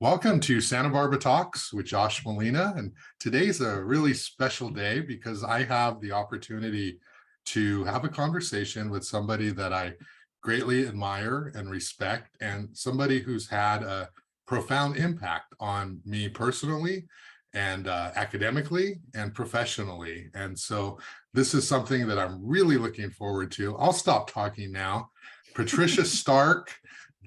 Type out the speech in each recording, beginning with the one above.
Welcome to Santa Barbara Talks with Josh Molina. And today's a really special day because I have the opportunity to have a conversation with somebody that I greatly admire and respect, and somebody who's had a profound impact on me personally and academically and professionally. And so this is something that I'm really looking forward to. I'll stop talking now. Patricia Stark,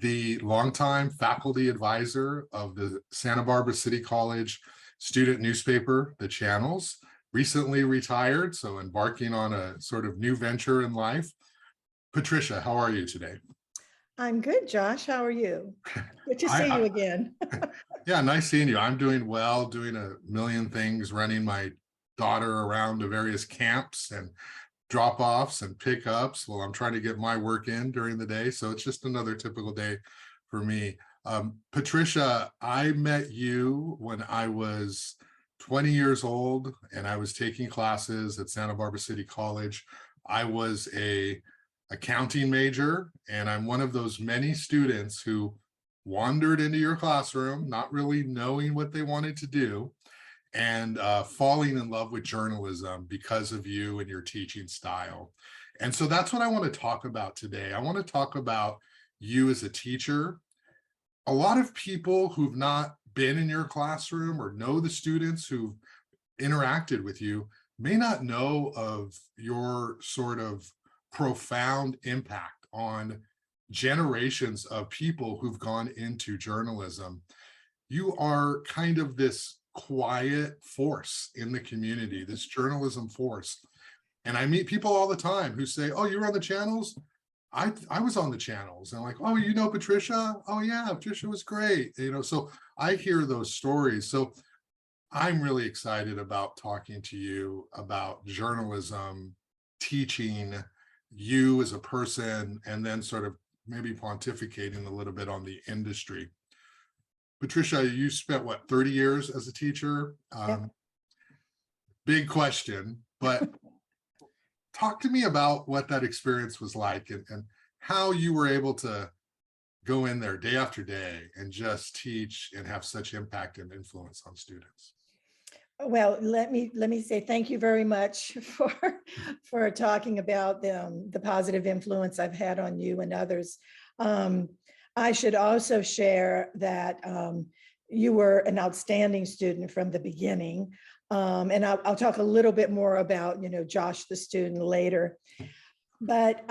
the longtime faculty advisor of the Santa Barbara City College student newspaper, The Channels, recently retired, so embarking on a sort of new venture in life. Patricia, how are you today? I'm good, Josh. How are you? Good to see you again. Yeah, nice seeing you. I'm doing well, doing a million things, running my daughter around to various camps and drop-offs and pickups while I'm trying to get my work in during the day. So it's just another typical day for me. Patricia, I met you when I was 20 years old and I was taking classes at Santa Barbara City College. I was a accounting major, and I'm one of those many students who wandered into your classroom, not really knowing what they wanted to do, and falling in love with journalism because of you and your teaching style. And so that's what I want to talk about today. I want to talk about you as a teacher. A lot of people who've not been in your classroom or know the students who've interacted with you may not know of your sort of profound impact on generations of people who've gone into journalism. You are kind of this quiet force in the community, this journalism force. And I meet people all the time who say, oh, you were on the channels? I was on the channels. And I'm like, oh, you know Patricia? Oh yeah, Patricia was great. So I hear those stories. So I'm really excited about talking to you about journalism, teaching, you as a person, and then sort of maybe pontificating a little bit on the industry. Patricia, you spent what, 30 years as a teacher? Yep. Big question, but talk to me about what that experience was like and how you were able to go in there day after day and just teach and have such impact and influence on students. Well, let me say thank you very much for talking about the positive influence I've had on you and others. I should also share that you were an outstanding student from the beginning. And I'll talk a little bit more about, Josh, the student, later. But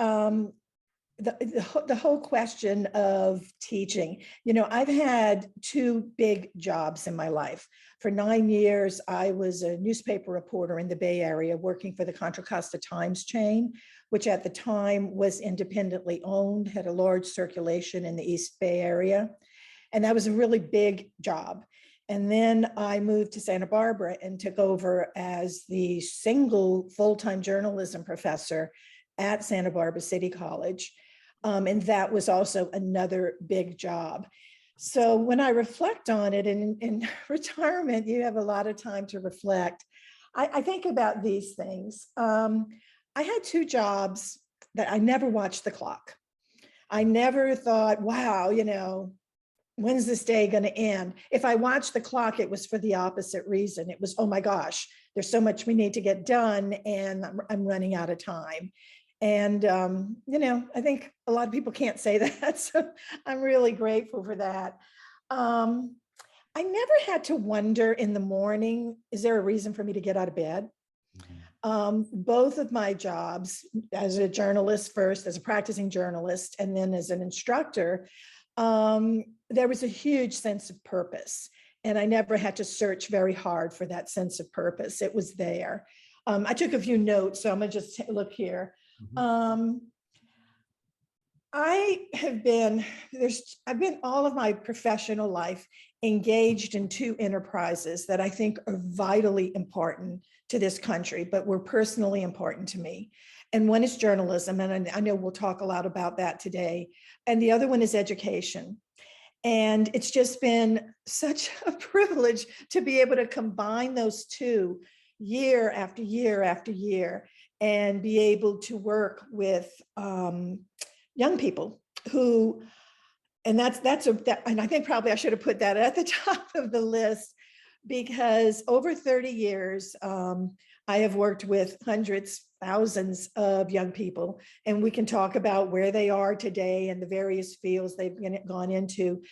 the whole question of teaching, I've had two big jobs in my life. For 9 years, I was a newspaper reporter in the Bay Area working for the Contra Costa Times chain, which at the time was independently owned, had a large circulation in the East Bay Area. And that was a really big job. And then I moved to Santa Barbara and took over as the single full-time journalism professor at Santa Barbara City College. And that was also another big job. So when I reflect on it, in retirement, you have a lot of time to reflect. I think about these things. I had two jobs that I never watched the clock. I never thought, wow, when's this day going to end? If I watched the clock, it was for the opposite reason. It was, oh my gosh, there's so much we need to get done and I'm running out of time. And, I think a lot of people can't say that. So I'm really grateful for that. I never had to wonder in the morning, is there a reason for me to get out of bed? Both of my jobs as a journalist first, as a practicing journalist, and then as an instructor, there was a huge sense of purpose. And I never had to search very hard for that sense of purpose. It was there. I took a few notes, so I'm gonna just look here. I've been all of my professional life engaged in two enterprises that I think are vitally important to this country, but were personally important to me. And one is journalism, and I know we'll talk a lot about that today. And the other one is education. And it's just been such a privilege to be able to combine those two year after year after year and be able to work with young people who and and I think probably I should have put that at the top of the list, because over 30 years, I have worked with hundreds, thousands of young people, and we can talk about where they are today and the various fields they've gone into.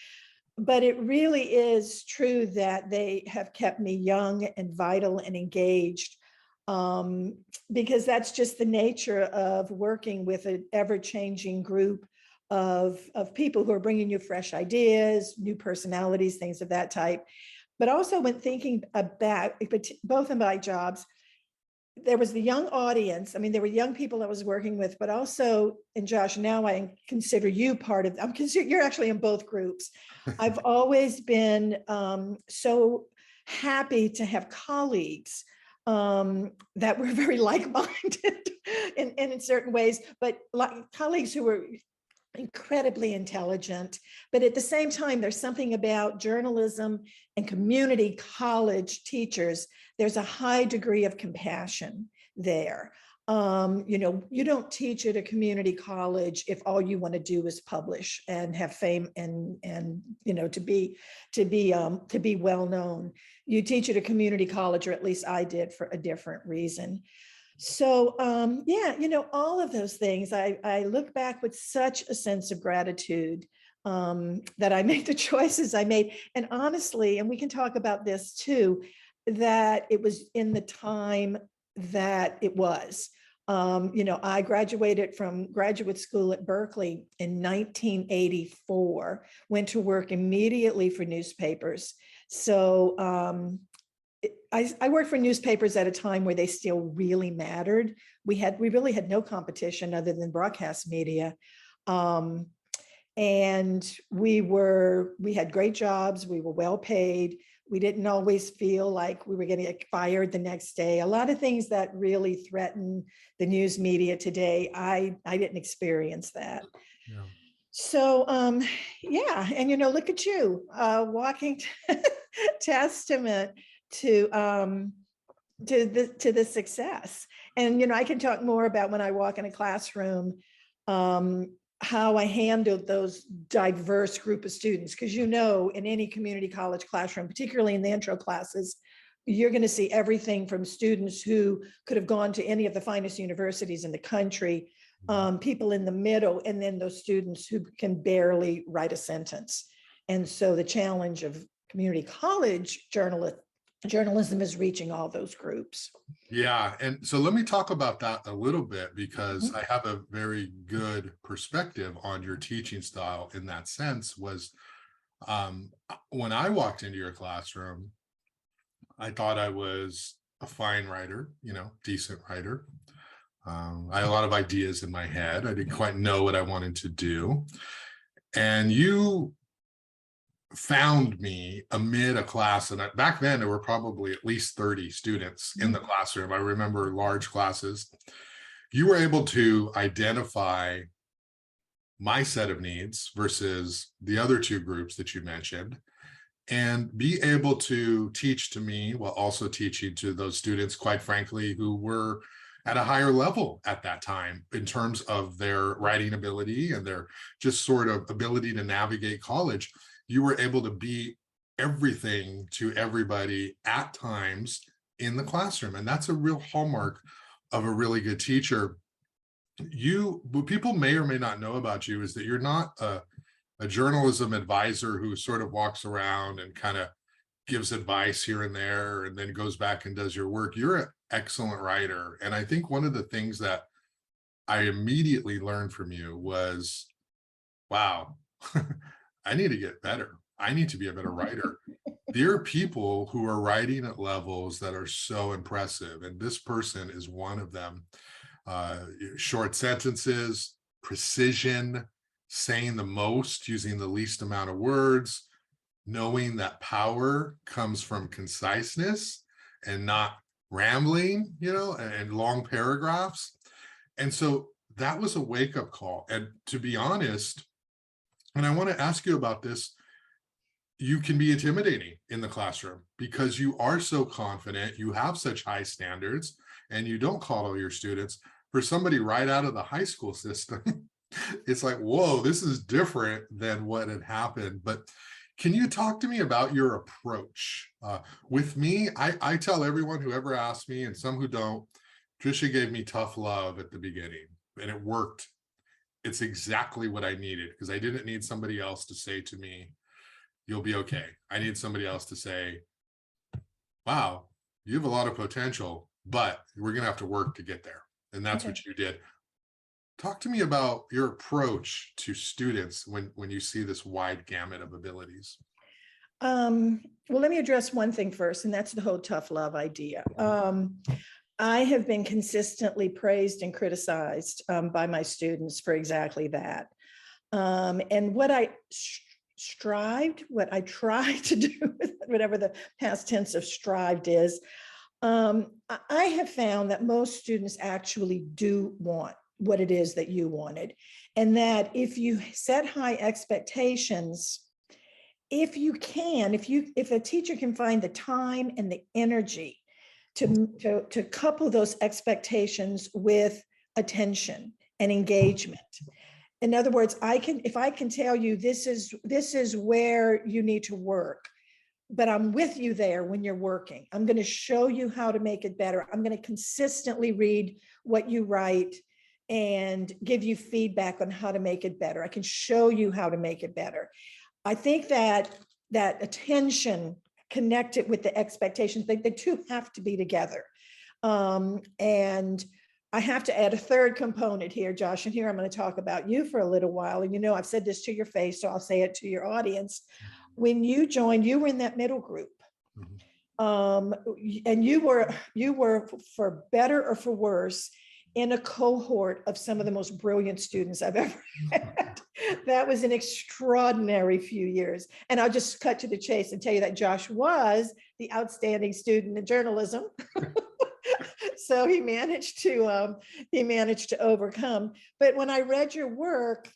But it really is true that they have kept me young and vital and engaged, because that's just the nature of working with an ever-changing group of people who are bringing you fresh ideas, new personalities, things of that type. But also when thinking about both of my jobs, there was the young audience. I mean, there were young people I was working with, but also, and Josh, now I consider you part of, you're actually in both groups. I've always been so happy to have colleagues that were very like-minded in certain ways, but colleagues who were incredibly intelligent. But at the same time, there's something about journalism and community college teachers. There's a high degree of compassion there. You don't teach at a community college if all you want to do is publish and have fame and to be well known. You teach at a community college, or at least I did, for a different reason. So all of those things, I look back with such a sense of gratitude that I made the choices I made. And honestly, and we can talk about this too, that it was in the time that it was. I graduated from graduate school at Berkeley in 1984, went to work immediately for newspapers. So I worked for newspapers at a time where they still really mattered. We really had no competition other than broadcast media. And we had great jobs. We were well paid. We didn't always feel like we were going to get fired the next day. A lot of things that really threaten the news media today, I didn't experience that. Yeah. So, and look at you, walking testament to the success. And, I can talk more about when I walk in a classroom, how I handled those diverse group of students. Because, in any community college classroom, particularly in the intro classes, you're going to see everything from students who could have gone to any of the finest universities in the country, people in the middle, and then those students who can barely write a sentence. And so the challenge of community college journalism is reaching all those groups. Yeah. And so let me talk about that a little bit, because I have a very good perspective on your teaching style in that sense. Was when I walked into your classroom, I thought I was a fine writer, decent writer. I had a lot of ideas in my head. I didn't quite know what I wanted to do. And you found me amid a class, and back then there were probably at least 30 students in the classroom. I remember large classes. You were able to identify my set of needs versus the other two groups that you mentioned, and be able to teach to me while also teaching to those students, quite frankly, who were at a higher level at that time in terms of their writing ability and their just sort of ability to navigate college. You were able to be everything to everybody at times in the classroom. And that's a real hallmark of a really good teacher. What people may or may not know about you is that you're not a journalism advisor who sort of walks around and kind of gives advice here and there and then goes back and does your work. You're an excellent writer. And I think one of the things that I immediately learned from you was, wow, I need to get better. I need to be a better writer. There are people who are writing at levels that are so impressive, and this person is one of them. Short sentences, precision, saying the most, using the least amount of words, knowing that power comes from conciseness and not rambling, and long paragraphs. And so that was a wake-up call. And to be honest, and I want to ask you about this, you can be intimidating in the classroom because you are so confident, you have such high standards, and you don't coddle your students. For somebody right out of the high school system, It's like, whoa, this is different than what had happened. But can you talk to me about your approach? With me, I tell everyone who ever asks me, and some who don't, Tricia gave me tough love at the beginning, and it worked. It's exactly what I needed, because I didn't need somebody else to say to me, you'll be okay. I need somebody else to say, wow, you have a lot of potential, but we're going to have to work to get there. And that's Okay. what you did. Talk to me about your approach to students when you see this wide gamut of abilities. Well, let me address one thing first, and that's the whole tough love idea. I have been consistently praised and criticized by my students for exactly that. And what I what I try to do, whatever the past tense of strived is, I have found that most students actually do want what it is that you wanted. And that if you set high expectations, if a teacher can find the time and the energy to couple those expectations with attention and engagement. In other words, if I can tell you this is where you need to work, but I'm with you there when you're working. I'm going to show you how to make it better. I'm going to consistently read what you write and give you feedback on how to make it better. I can show you how to make it better. I think that attention connected with the expectations, the two have to be together. And I have to add a third component here, Josh, and here I'm going to talk about you for a little while. And I've said this to your face, so I'll say it to your audience. When you joined, you were in that middle group. And you were, for better or for worse, in a cohort of some of the most brilliant students I've ever had. That was an extraordinary few years. And I'll just cut to the chase and tell you that Josh was the outstanding student in journalism. So he managed to overcome. But when I read your work,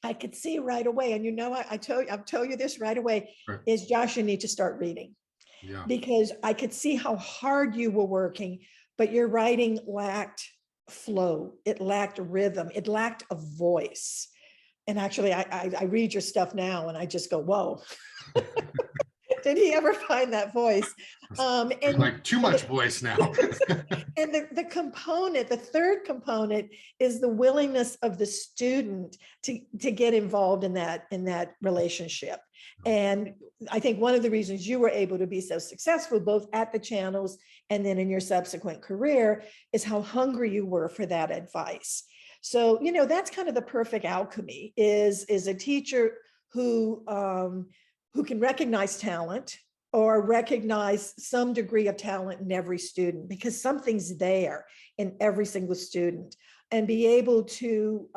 I could see right away, and I'll tell you this right away, Right. is Josh, you need to start reading. Yeah. Because I could see how hard you were working, but your writing lacked flow, it lacked rhythm, it lacked a voice. And actually, I read your stuff now and I just go, whoa. Did he ever find that voice? And like too much voice now. And the third component is the willingness of the student to get involved in that relationship. And I think one of the reasons you were able to be so successful, both at the channels and then in your subsequent career, is how hungry you were for that advice. So, that's kind of the perfect alchemy, is a teacher who can recognize talent, or recognize some degree of talent in every student, because something's there in every single student, and be able to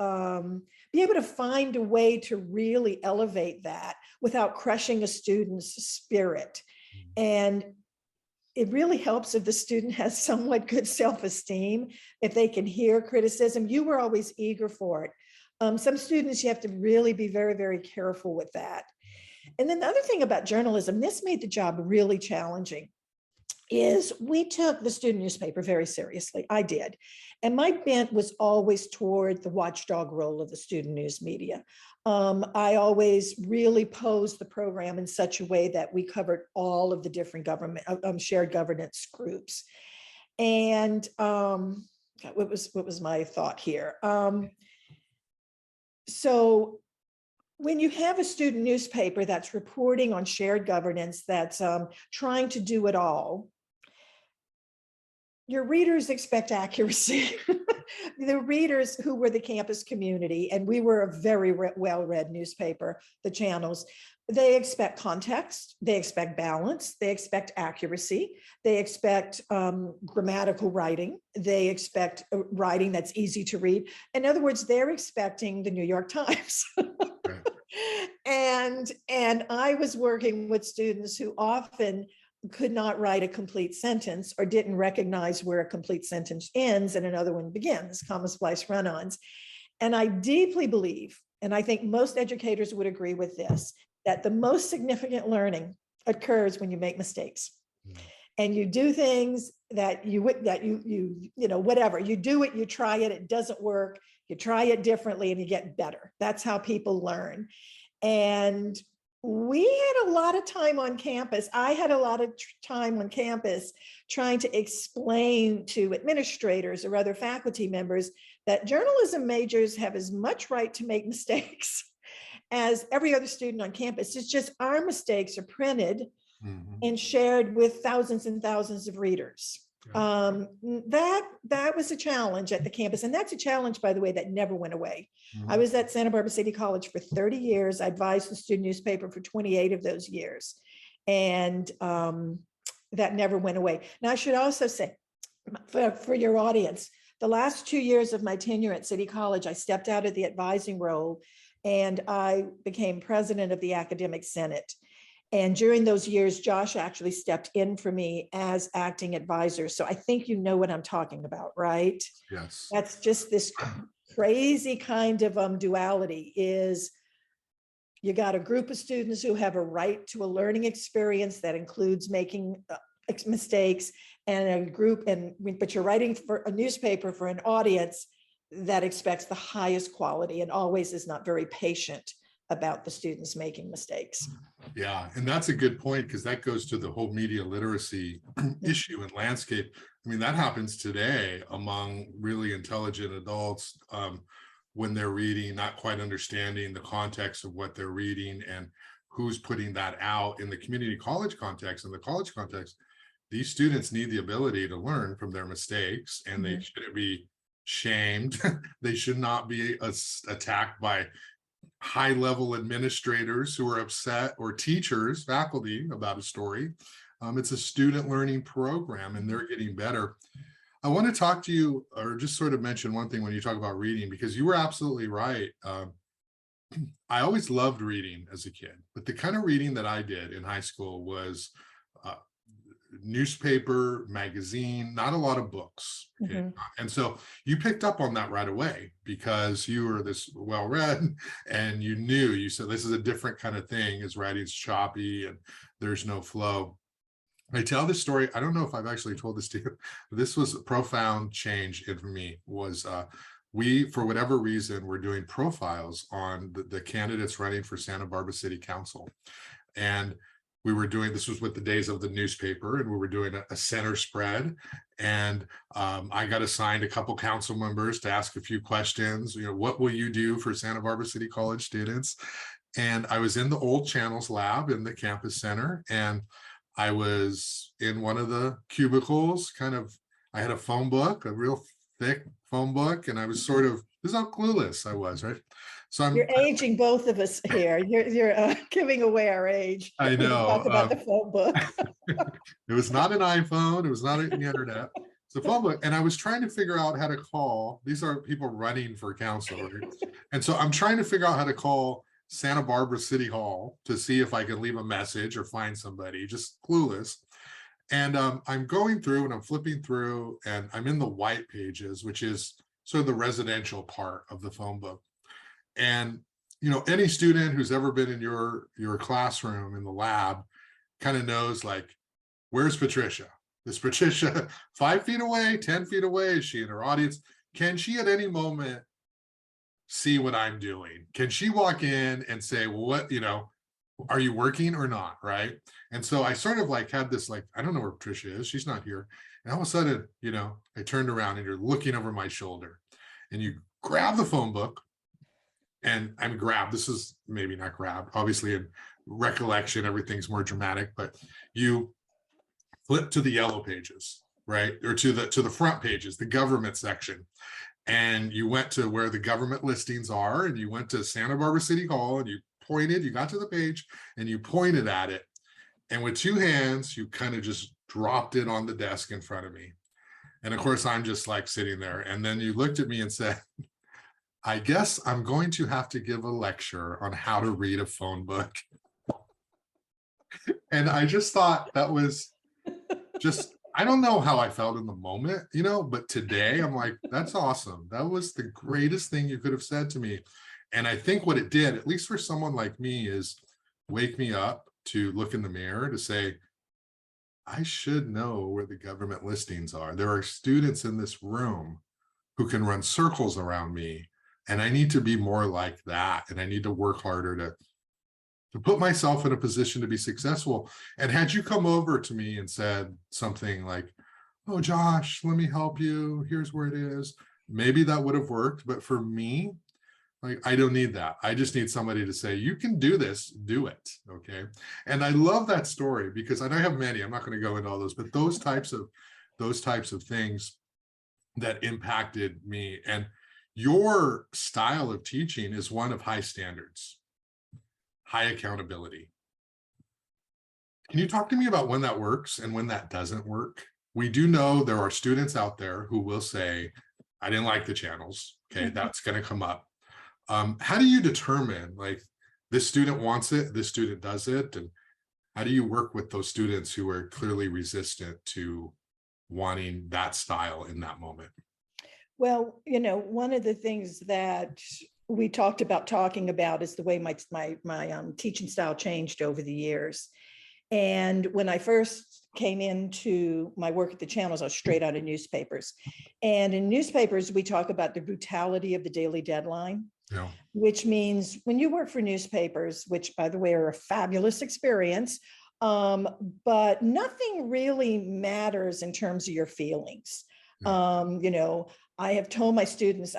find a way to really elevate that without crushing a student's spirit. And it really helps if the student has somewhat good self-esteem, if they can hear criticism. You were always eager for it. Some students, you have to really be very, very careful with that. And then the other thing about journalism, this made the job really challenging, is we took the student newspaper very seriously. I did. And my bent was always toward the watchdog role of the student news media. I always really posed the program in such a way that we covered all of the different government shared governance groups. And what was my thought here? So when you have a student newspaper that's reporting on shared governance, that's trying to do it all, your readers expect accuracy. The readers, who were the campus community, and we were a very well-read newspaper, the channels, they expect context, they expect balance, they expect accuracy, they expect grammatical writing, they expect writing that's easy to read. In other words, they're expecting the New York Times. And I was working with students who often could not write a complete sentence, or didn't recognize where a complete sentence ends and another one begins, comma splice run-ons. And I deeply believe, and I think most educators would agree with this, that the most significant learning occurs when you make mistakes. and you do things that whatever, you do it, you try it, it doesn't work, you try it differently and you get better. That's how people learn. And we had a lot of time on campus. I had a lot of time on campus trying to explain to administrators or other faculty members that journalism majors have as much right to make mistakes as every other student on campus. It's just our mistakes are printed and shared with thousands and thousands of readers. That was a challenge at the campus. And that's a challenge, by the way, that never went away. I was at Santa Barbara City College for 30 years. I advised the student newspaper for 28 of those years. And that never went away. Now, I should also say, for your audience, the last 2 years of my tenure at City College, I stepped out of the advising role and I became president of the Academic Senate. And during those years, Josh actually stepped in for me as acting advisor. So I think you know what I'm talking about, right? Yes. That's just this crazy kind of duality is you got a group of students who have a right to a learning experience that includes making mistakes, and a group, but you're writing for a newspaper for an audience that expects the highest quality and always is not very patient about the students making mistakes. Yeah, and that's a good point, because that goes to the whole media literacy issue and landscape. I mean, that happens today among really intelligent adults when they're reading, not quite understanding the context of what they're reading and who's putting that out. In the community college context, in the college context, these students need the ability to learn from their mistakes, and they shouldn't be shamed. They should not be attacked by high-level administrators who are upset, or teachers, faculty, about a story. It's a student learning program and they're getting better. I want to talk to you, or just sort of mention one thing when you talk about reading, because you were absolutely right. I always loved reading as a kid, but the kind of reading that I did in high school was newspaper, magazine, not a lot of books. And so you picked up on that right away because you were this well-read, and you said this is a different kind of thing, as writing's choppy and there's no flow. I tell this story, I don't know if I've actually told this to you, but this was a profound change for me. Was we, for whatever reason, were doing profiles on the candidates running for Santa Barbara City Council. And we were doing, this was with the days of the newspaper, and we were doing a center spread. And I got assigned a couple council members to ask a few questions. What will you do for Santa Barbara City College students? And I was in the old channels lab in the campus center, and I was in one of the cubicles, I had a phone book, a real thick phone book, and I was sort of, this is how clueless I was, right? So you're aging both of us here. You're giving away our age. I know. Talk about the phone book. It was not an iPhone. It was not the internet. It's a phone book. And I was trying to figure out how to call. These are people running for council, right? And so I'm trying to figure out how to call Santa Barbara City Hall to see if I can leave a message or find somebody, just clueless. And I'm going through and I'm flipping through, and I'm in the white pages, which is sort of the residential part of the phone book. And, any student who's ever been in your classroom in the lab kind of knows, like, where's Patricia? Is Patricia 5 feet away, 10 feet away? Is she in her audience? Can she at any moment see what I'm doing? Can she walk in and say, well, what, are you working or not? Right. And so I sort of had this, I don't know where Patricia is. She's not here. And all of a sudden, I turned around and you're looking over my shoulder, and you grab the phone book. And I'm grabbed. This is maybe not grabbed. Obviously, in recollection, everything's more dramatic, but you flip to the yellow pages, right? Or to the front pages, the government section. And you went to where the government listings are, and you went to Santa Barbara City Hall, and you got to the page and you pointed at it. And with two hands, you kind of just dropped it on the desk in front of me. And of course, I'm just sitting there. And then you looked at me and said, I guess I'm going to have to give a lecture on how to read a phone book. And I just thought that was just, I don't know how I felt in the moment, but today I'm like, that's awesome. That was the greatest thing you could have said to me. And I think what it did, at least for someone like me, is wake me up to look in the mirror to say, I should know where the government listings are. There are students in this room who can run circles around me, and I need to be more like that. And I need to work harder to put myself in a position to be successful. And had you come over to me and said something like, oh, Josh, let me help you. Here's where it is. Maybe that would have worked. But for me, like, I don't need that. I just need somebody to say, you can do this, do it. Okay. And I love that story because, and I have many, I'm not going to go into all those, but those types of things that impacted me. And your style of teaching is one of high standards, high accountability. Can you talk to me about when that works and when that doesn't work? We do know there are students out there who will say, I didn't like the channels. Okay, that's going to come up. How do you determine, like, this student wants it, this student does it? And how do you work with those students who are clearly resistant to wanting that style in that moment? Well, one of the things that we talking about is the way my teaching style changed over the years. And when I first came into my work at the channels, I was straight out of newspapers. And in newspapers, we talk about the brutality of the daily deadline, Yeah. which means when you work for newspapers, which by the way are a fabulous experience, but nothing really matters in terms of your feelings. I have told my students,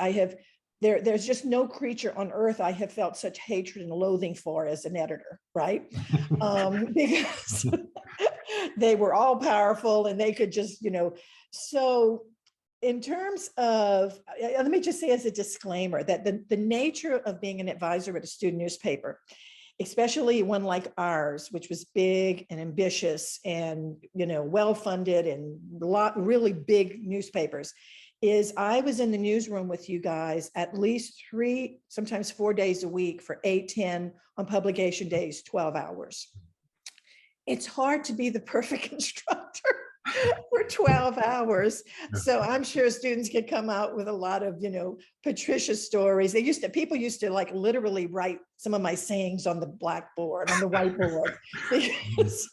there's just no creature on earth I have felt such hatred and loathing for as an editor, right? Because they were all powerful and they could just, so in terms of, let me just say as a disclaimer that the nature of being an advisor at a student newspaper, especially one like ours, which was big and ambitious and, well-funded and really big newspapers, is I was in the newsroom with you guys at least 3, sometimes 4 days a week for 8, 10, on publication days, 12 hours. It's hard to be the perfect instructor for 12 hours. So I'm sure students could come out with a lot of, Patricia stories. People used to like literally write some of my sayings on the blackboard, on the whiteboard, because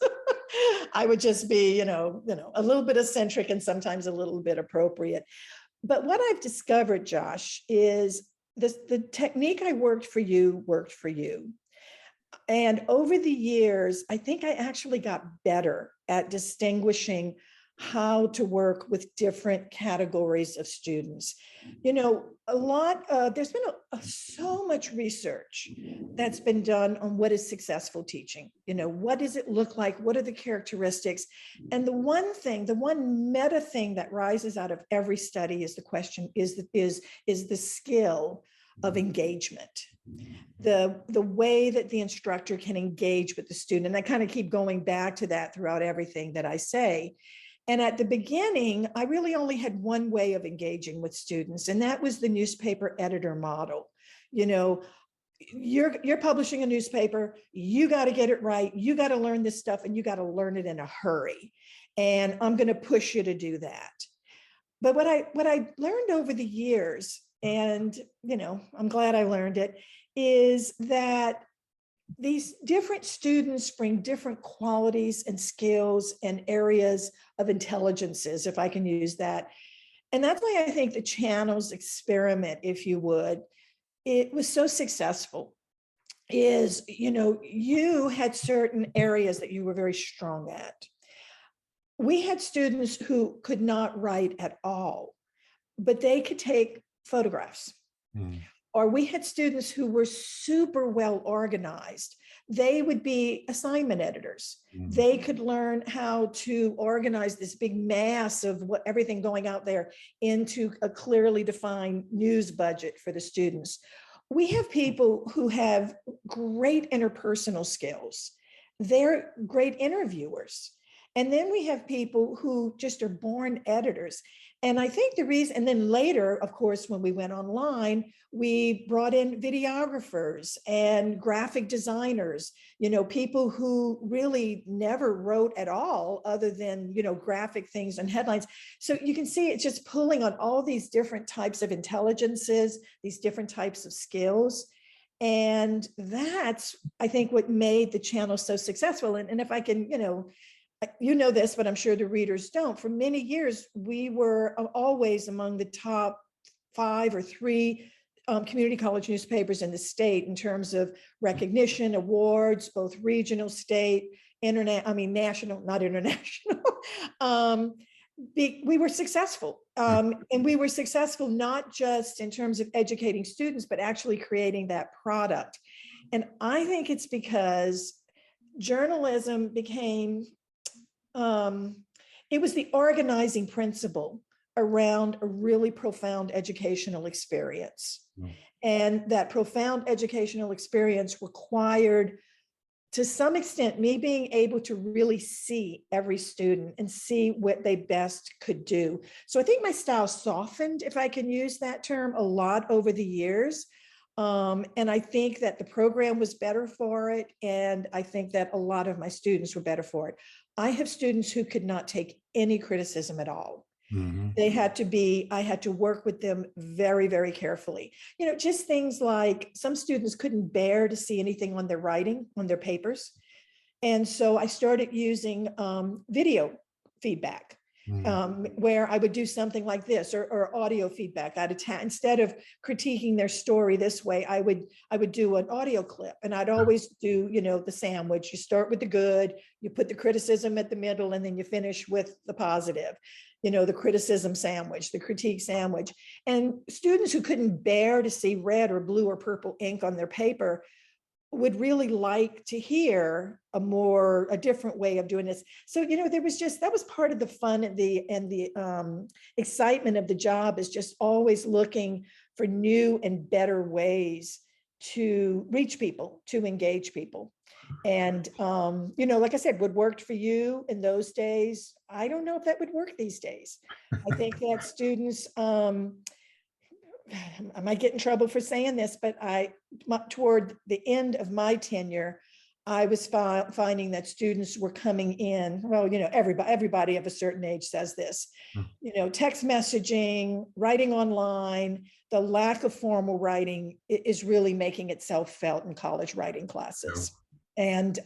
I would just be, a little bit eccentric and sometimes a little bit appropriate. But what I've discovered, Josh, is the technique I worked for you. And over the years, I think I actually got better at distinguishing how to work with different categories of students. There's been so much research that's been done on what is successful teaching. What does it look like? What are the characteristics? And the one meta thing that rises out of every study is the question, is the skill of engagement. The way that the instructor can engage with the student. And I kind of keep going back to that throughout everything that I say. And at the beginning, I really only had one way of engaging with students, and that was the newspaper editor model. You're publishing a newspaper, you got to get it right, you got to learn this stuff, and you got to learn it in a hurry. And I'm going to push you to do that. But what I learned over the years, and I'm glad I learned it, is that these different students bring different qualities and skills and areas of intelligences, if I can use that. And that's why I think the channels experiment, if you would, it was so successful. Is, you had certain areas that you were very strong at. We had students who could not write at all, but they could take photographs. Or we had students who were super well organized. They would be assignment editors. They could learn how to organize this big mass of everything going out there into a clearly defined news budget for the students. We have people who have great interpersonal skills. They're great interviewers. And then we have people who just are born editors. And I think the reason, and then later, of course, when we went online, we brought in videographers and graphic designers, people who really never wrote at all other than, graphic things and headlines. So you can see it's just pulling on all these different types of intelligences, these different types of skills. And that's, I think, what made the channel so successful. And if I can, you know this, but I'm sure the readers don't. For many years, we were always among the top 5 or 3 community college newspapers in the state in terms of recognition, awards, both regional, state, internet, I mean, national, not international. We were successful. And we were successful not just in terms of educating students, but actually creating that product. And I think it's because journalism became, it was the organizing principle around a really profound educational experience. And that profound educational experience required, to some extent, me being able to really see every student and see what they best could do. So I think my style softened, if I can use that term, a lot over the years. And I think that the program was better for it. And I think that a lot of my students were better for it. I have students who could not take any criticism at all. They had to be, I had to work with them very, very carefully. You know, just things like some students couldn't bear to see anything on their writing, on their papers. And so I started using video feedback, where I would do something like this, or audio feedback. Instead of critiquing their story this way, I would do an audio clip, and I'd always do, you know, the sandwich. You start with the good, you put the criticism at the middle, and then you finish with the positive. You know, the criticism sandwich, the critique sandwich. And students who couldn't bear to see red or blue or purple ink on their paper would really like to hear a different way of doing this. So, you know, that was part of the fun and the excitement of the job, is just always looking for new and better ways to reach people, to engage people. And, you know, like I said, what worked for you in those days, I don't know if that would work these days. I think that students, I might get in trouble for saying this, but toward the end of my tenure, I was finding that students were coming in, well, you know, everybody of a certain age says this, you know, text messaging, writing online, the lack of formal writing is really making itself felt in college writing classes. And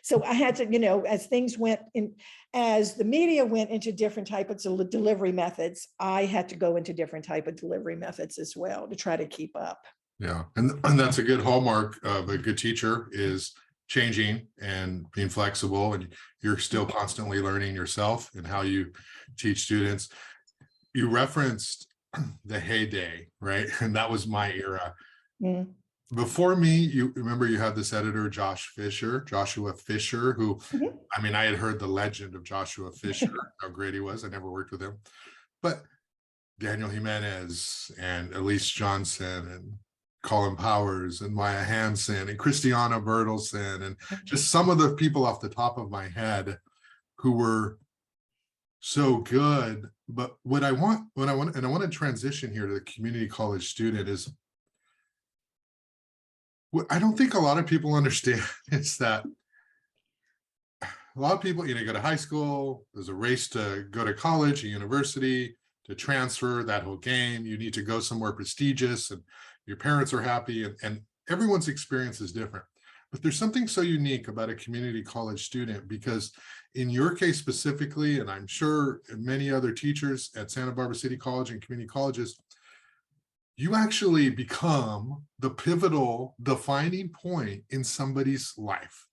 so I had to, you know, as things went in, as the media went into different types of delivery methods, I had to go into different type of delivery methods as well to try to keep up. Yeah, and that's a good hallmark of a good teacher, is changing and being flexible, and you're still constantly learning yourself and how you teach students. You referenced the heyday, right? And that was my era. Before me, you remember you had this editor, Joshua Fisher, who, I mean, I had heard the legend of Joshua Fisher, how great he was. I never worked with him, but Daniel Jimenez and Elise Johnson and Colin Powers and Maya Hansen and Christiana Bertelsen, and just some of the people off the top of my head who were so good. But what I want to transition here to the community college student is, what I don't think a lot of people understand is that a lot of people, you know, go to high school, there's a race to go to college, a university, to transfer, that whole game. You need to go somewhere prestigious, and your parents are happy, and everyone's experience is different. But there's something so unique about a community college student, because in your case specifically, and I'm sure many other teachers at Santa Barbara City College and community colleges, you actually become the pivotal defining point in somebody's life.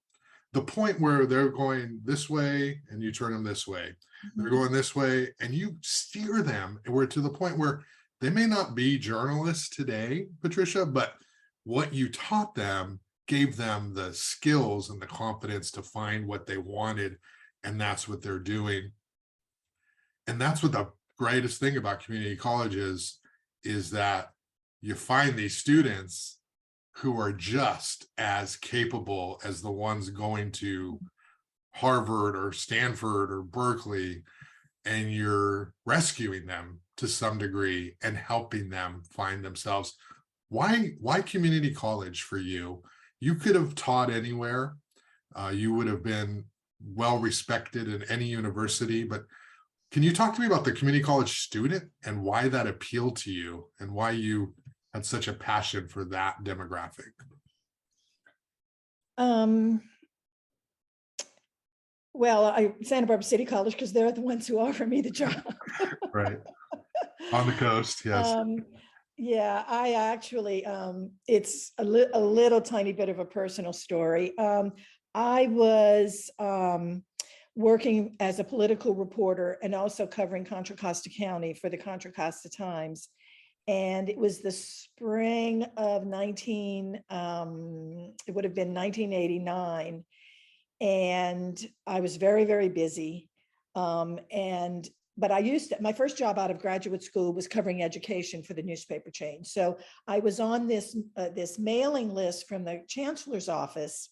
The point where they're going this way and you turn them this way. They're going this way and you steer them. And we're to the point where they may not be journalists today, Patricia, but what you taught them gave them the skills and the confidence to find what they wanted. And that's what they're doing. And that's what the greatest thing about community colleges is, that you find these students who are just as capable as the ones going to Harvard or Stanford or Berkeley, and you're rescuing them to some degree and helping them find themselves. Why community college for you? You could have taught anywhere. You would have been well respected in any university, but can you talk to me about the community college student and why that appealed to you and why you had such a passion for that demographic? Well, Santa Barbara City College, because they're the ones who offer me the job. Right. On the coast, yes. Um, yeah, I actually, it's a little tiny bit of a personal story. I was working as a political reporter and also covering Contra Costa County for the Contra Costa Times. And it was the spring of it would have been 1989. And I was very, very busy. But my first job out of graduate school was covering education for the newspaper chain. So I was on this mailing list from the chancellor's office.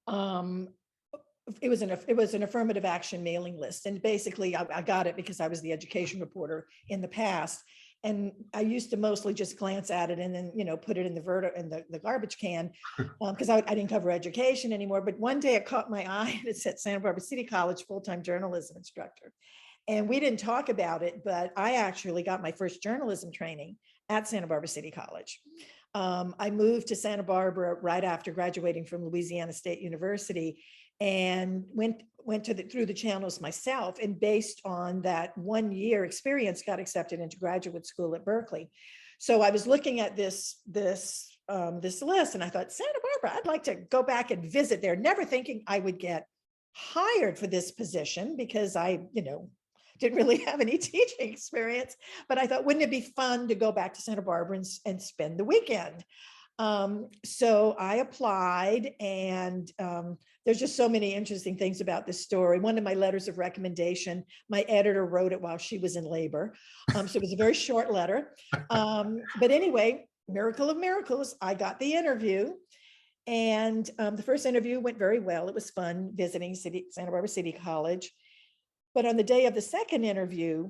It was an affirmative action mailing list. And basically I got it because I was the education reporter in the past. And I used to mostly just glance at it and then, put it in the garbage can, because I didn't cover education anymore. But one day it caught my eye and it said Santa Barbara City College full-time journalism instructor. And we didn't talk about it, but I actually got my first journalism training at Santa Barbara City College. I moved to Santa Barbara right after graduating from Louisiana State University and went through the channels myself, and based on that 1 year experience got accepted into graduate school at Berkeley. So I was looking at this list and I thought, Santa Barbara, I'd like to go back and visit there, never thinking I would get hired for this position because I didn't really have any teaching experience, but I thought, wouldn't it be fun to go back to Santa Barbara and spend the weekend? So I applied, and there's just so many interesting things about this story. One of my letters of recommendation, my editor wrote it while she was in labor. So it was a very short letter. But anyway, miracle of miracles, I got the interview. And the first interview went very well. It was fun visiting Santa Barbara City College. But on the day of the second interview,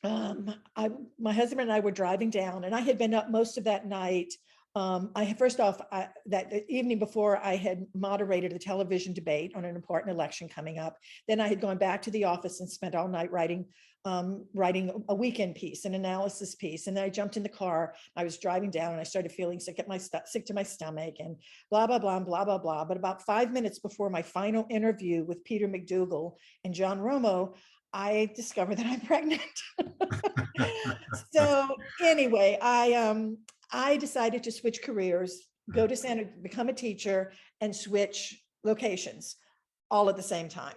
my husband and I were driving down, and I had been up most of that night. That the evening before, I had moderated a television debate on an important election coming up. Then I had gone back to the office and spent all night writing a weekend piece, an analysis piece. And then I jumped in the car. I was driving down and I started feeling sick to my stomach and blah, blah, blah, blah, blah, blah. But about 5 minutes before my final interview with Peter McDougal and John Romo, I discovered that I'm pregnant. So anyway, I decided to switch careers, become a teacher, and switch locations all at the same time.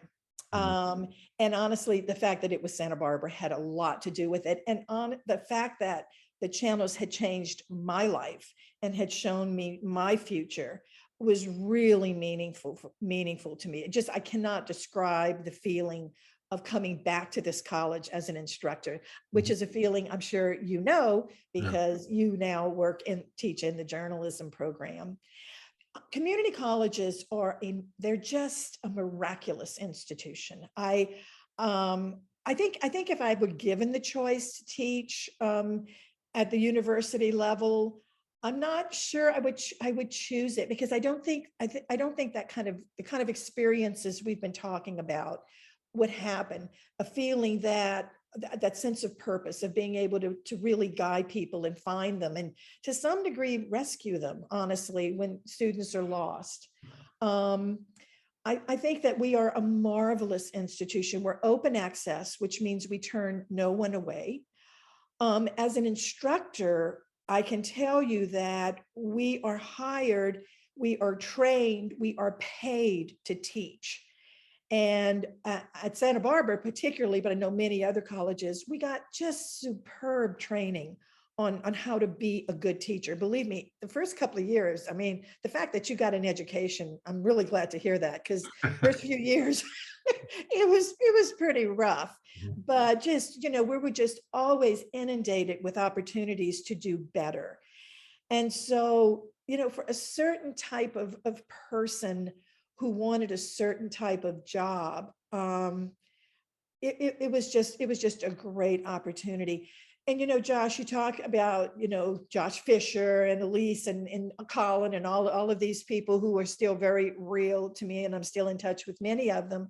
And honestly, the fact that it was Santa Barbara had a lot to do with it. And on the fact that the channels had changed my life and had shown me my future was really meaningful to me. I cannot describe the feeling of coming back to this college as an instructor, which is a feeling I'm sure because you now teach in the journalism program. Community colleges they're just a miraculous institution. I think if I were given the choice to teach at the university level, I'm not sure I would choose it, because I don't think that the kind of experiences we've been talking about would happen. A feeling that sense of purpose, of being able to really guide people and find them, and to some degree rescue them, honestly, when students are lost. I think that we are a marvelous institution. We're open access, which means we turn no one away. As an instructor, I can tell you that we are hired, we are trained, we are paid to teach. And at Santa Barbara particularly, but I know many other colleges, we got just superb training on how to be a good teacher. Believe me, the first couple of years, I mean, the fact that you got an education, I'm really glad to hear that, because first few years, it was pretty rough. But just, we were just always inundated with opportunities to do better. And so, for a certain type of person who wanted a certain type of job, it was just a great opportunity. And Josh, you talk about Josh Fisher and Elise and Colin and all of these people who are still very real to me, and I'm still in touch with many of them.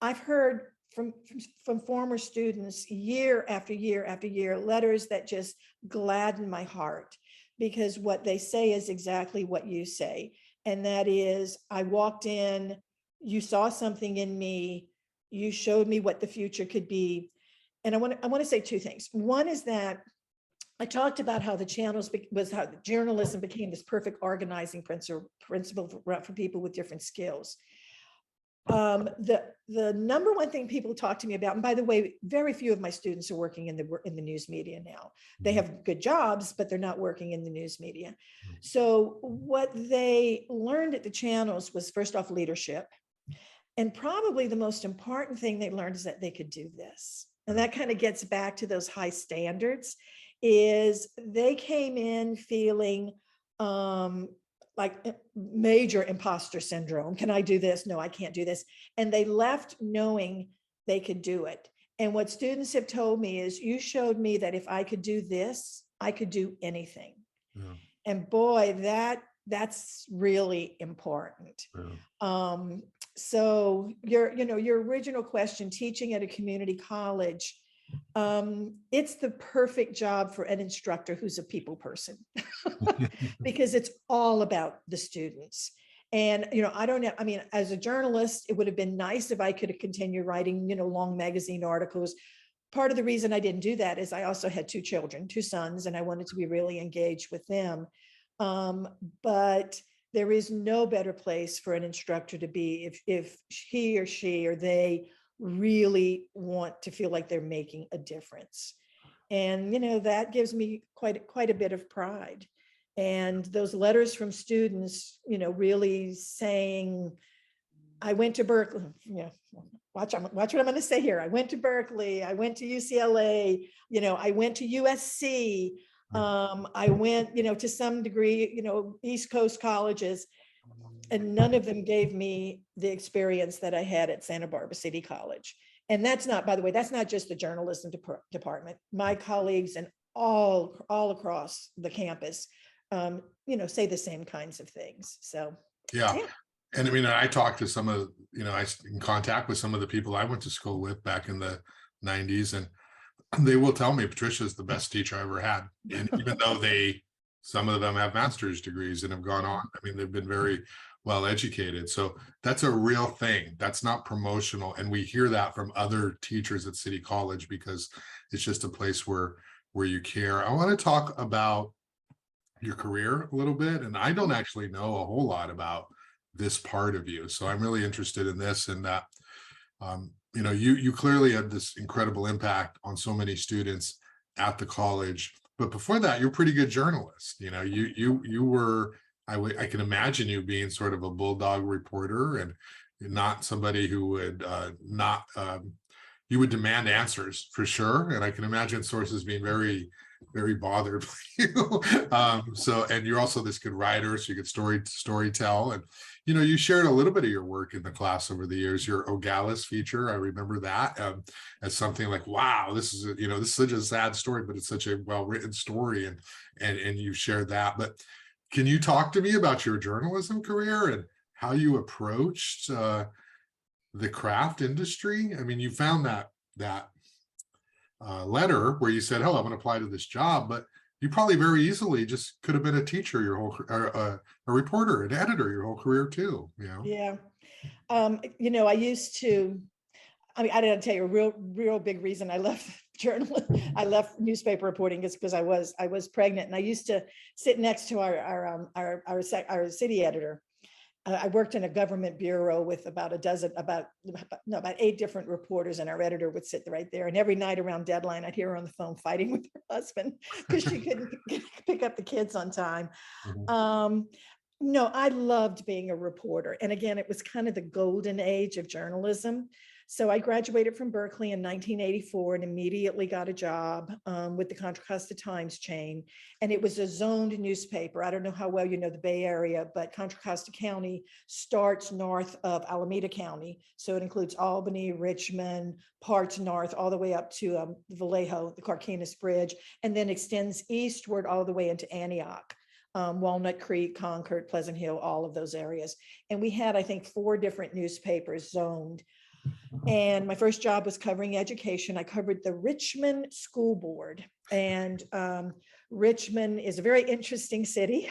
I've heard from former students year after year after year, letters that just gladden my heart, because what they say is exactly what you say. And that is, I walked in you saw something in me, you showed me what the future could be. And I want to say two things. One is that I talked about how the channels was how journalism became this perfect organizing principle for people with different skills. The number one thing people talk to me about, and by the way, very few of my students are working in the news media now. They have good jobs, but they're not working in the news media. So what they learned at the channels was, first off, leadership. And probably the most important thing they learned is that they could do this. And that kind of gets back to those high standards, is they came in feeling like major imposter syndrome. Can I do this? No, I can't do this. And they left knowing they could do it. And what students have told me is, you showed me that if I could do this, I could do anything. Yeah. And boy, that's really important. Yeah. So your original question, teaching at a community college, it's the perfect job for an instructor who's a people person, because it's all about the students. And, I don't know, I mean, as a journalist, it would have been nice if I could have continued writing, long magazine articles. Part of the reason I didn't do that is I also had two sons, and I wanted to be really engaged with them. But there is no better place for an instructor to be if he or she or they really want to feel like they're making a difference. And, that gives me quite a bit of pride. And those letters from students, really saying, I went to Berkeley, watch what I'm going to say here. I went to Berkeley, I went to UCLA, I went to USC. I went, to some degree, East Coast colleges, and none of them gave me the experience that I had at Santa Barbara City College. And that's not, by the way, that's not just the journalism department. My colleagues and all across the campus, say the same kinds of things. So, yeah. And I mean, I talked to some of, I in contact with some of the people I went to school with back in the 90s, and they will tell me Patricia is the best teacher I ever had. And even though some of them have master's degrees and have gone on, I mean, they've been very well educated. So that's a real thing. That's not promotional. And we hear that from other teachers at City College, because it's just a place where you care. I want to talk about your career a little bit. And I don't actually know a whole lot about this part of you. So I'm really interested in this, and that, you clearly had this incredible impact on so many students at the college. But before that, you're a pretty good journalist. You were, I can imagine you being sort of a bulldog reporter, and not somebody who would you would demand answers for sure. And I can imagine sources being very, very bothered by you. And you're also this good writer, so you could story tell. And you shared a little bit of your work in the class over the years. Your Ogalis feature, I remember that as something like, wow, this is this is such a sad story, but it's such a well-written story, and you shared that. But can you talk to me about your journalism career and how you approached the craft industry? I mean, you found that letter where you said, "Oh, I'm going to apply to this job," but you probably very easily just could have been a teacher your whole, a reporter, an editor your whole career too. Yeah. I used to. I mean, I didn't tell you a real big reason I left journalism. I left newspaper reporting is because I was pregnant, and I used to sit next to our city editor. I worked in a government bureau with about 8 different reporters, and our editor would sit right there. And every night around deadline, I'd hear her on the phone fighting with her husband because she couldn't pick up the kids on time. Mm-hmm. No, I loved being a reporter. And again, it was kind of the golden age of journalism. So I graduated from Berkeley in 1984 and immediately got a job with the Contra Costa Times chain. And it was a zoned newspaper. I don't know how well you know the Bay Area, but Contra Costa County starts north of Alameda County. So it includes Albany, Richmond, parts north, all the way up to Vallejo, the Carquinez Bridge, and then extends eastward all the way into Antioch. Walnut Creek, Concord, Pleasant Hill, all of those areas. And we had, I think, 4 different newspapers zoned. And my first job was covering education. I covered the Richmond School Board. And Richmond is a very interesting city.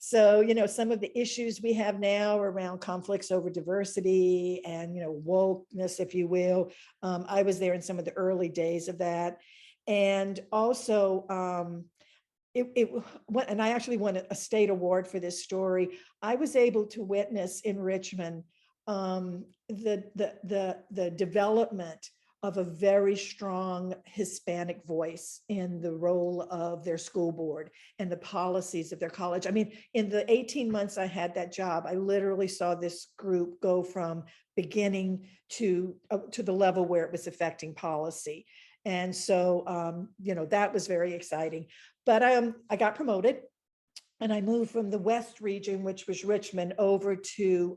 So, some of the issues we have now around conflicts over diversity and, wokeness, if you will. I was there in some of the early days of that. And also, and I actually won a state award for this story. I was able to witness in Richmond the development of a very strong Hispanic voice in the role of their school board and the policies of their college. I mean, in the 18 months I had that job, I literally saw this group go from beginning to the level where it was affecting policy. And so, that was very exciting. But I got promoted. And I moved from the West region, which was Richmond, over to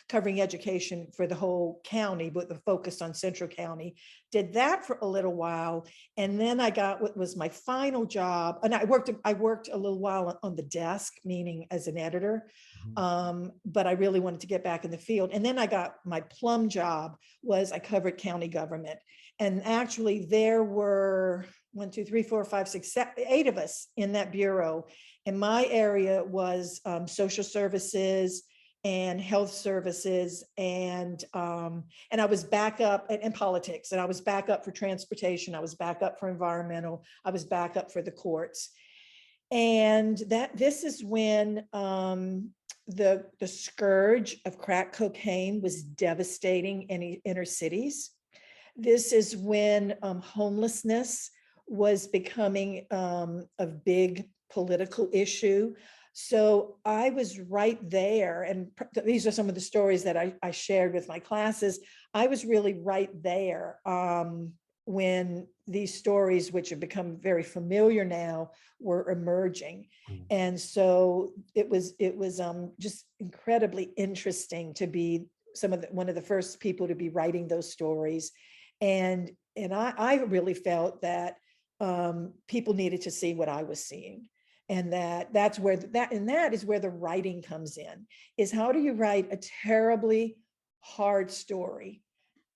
covering education for the whole county, but the focus on Central County. Did that for a little while. And then I got what was my final job. And I worked a little while on the desk, meaning as an editor. But I really wanted to get back in the field. And then I got my plum job was I covered county government. And actually there were 1, 2, 3, 4, 5, 6, 7, 8 of us in that bureau. And my area was social services and health services, and I was back up and politics, and I was back up for transportation. I was back up for environmental. I was back up for the courts. And this is when the scourge of crack cocaine was devastating any inner cities. This is when homelessness was becoming a big political issue. So I was right there. And these are some of the stories that I shared with my classes. I was really right there when these stories, which have become very familiar now, were emerging. And so it was just incredibly interesting to be one of the first people to be writing those stories. And I really felt that people needed to see what I was seeing. And that is where the writing comes in, is how do you write a terribly hard story,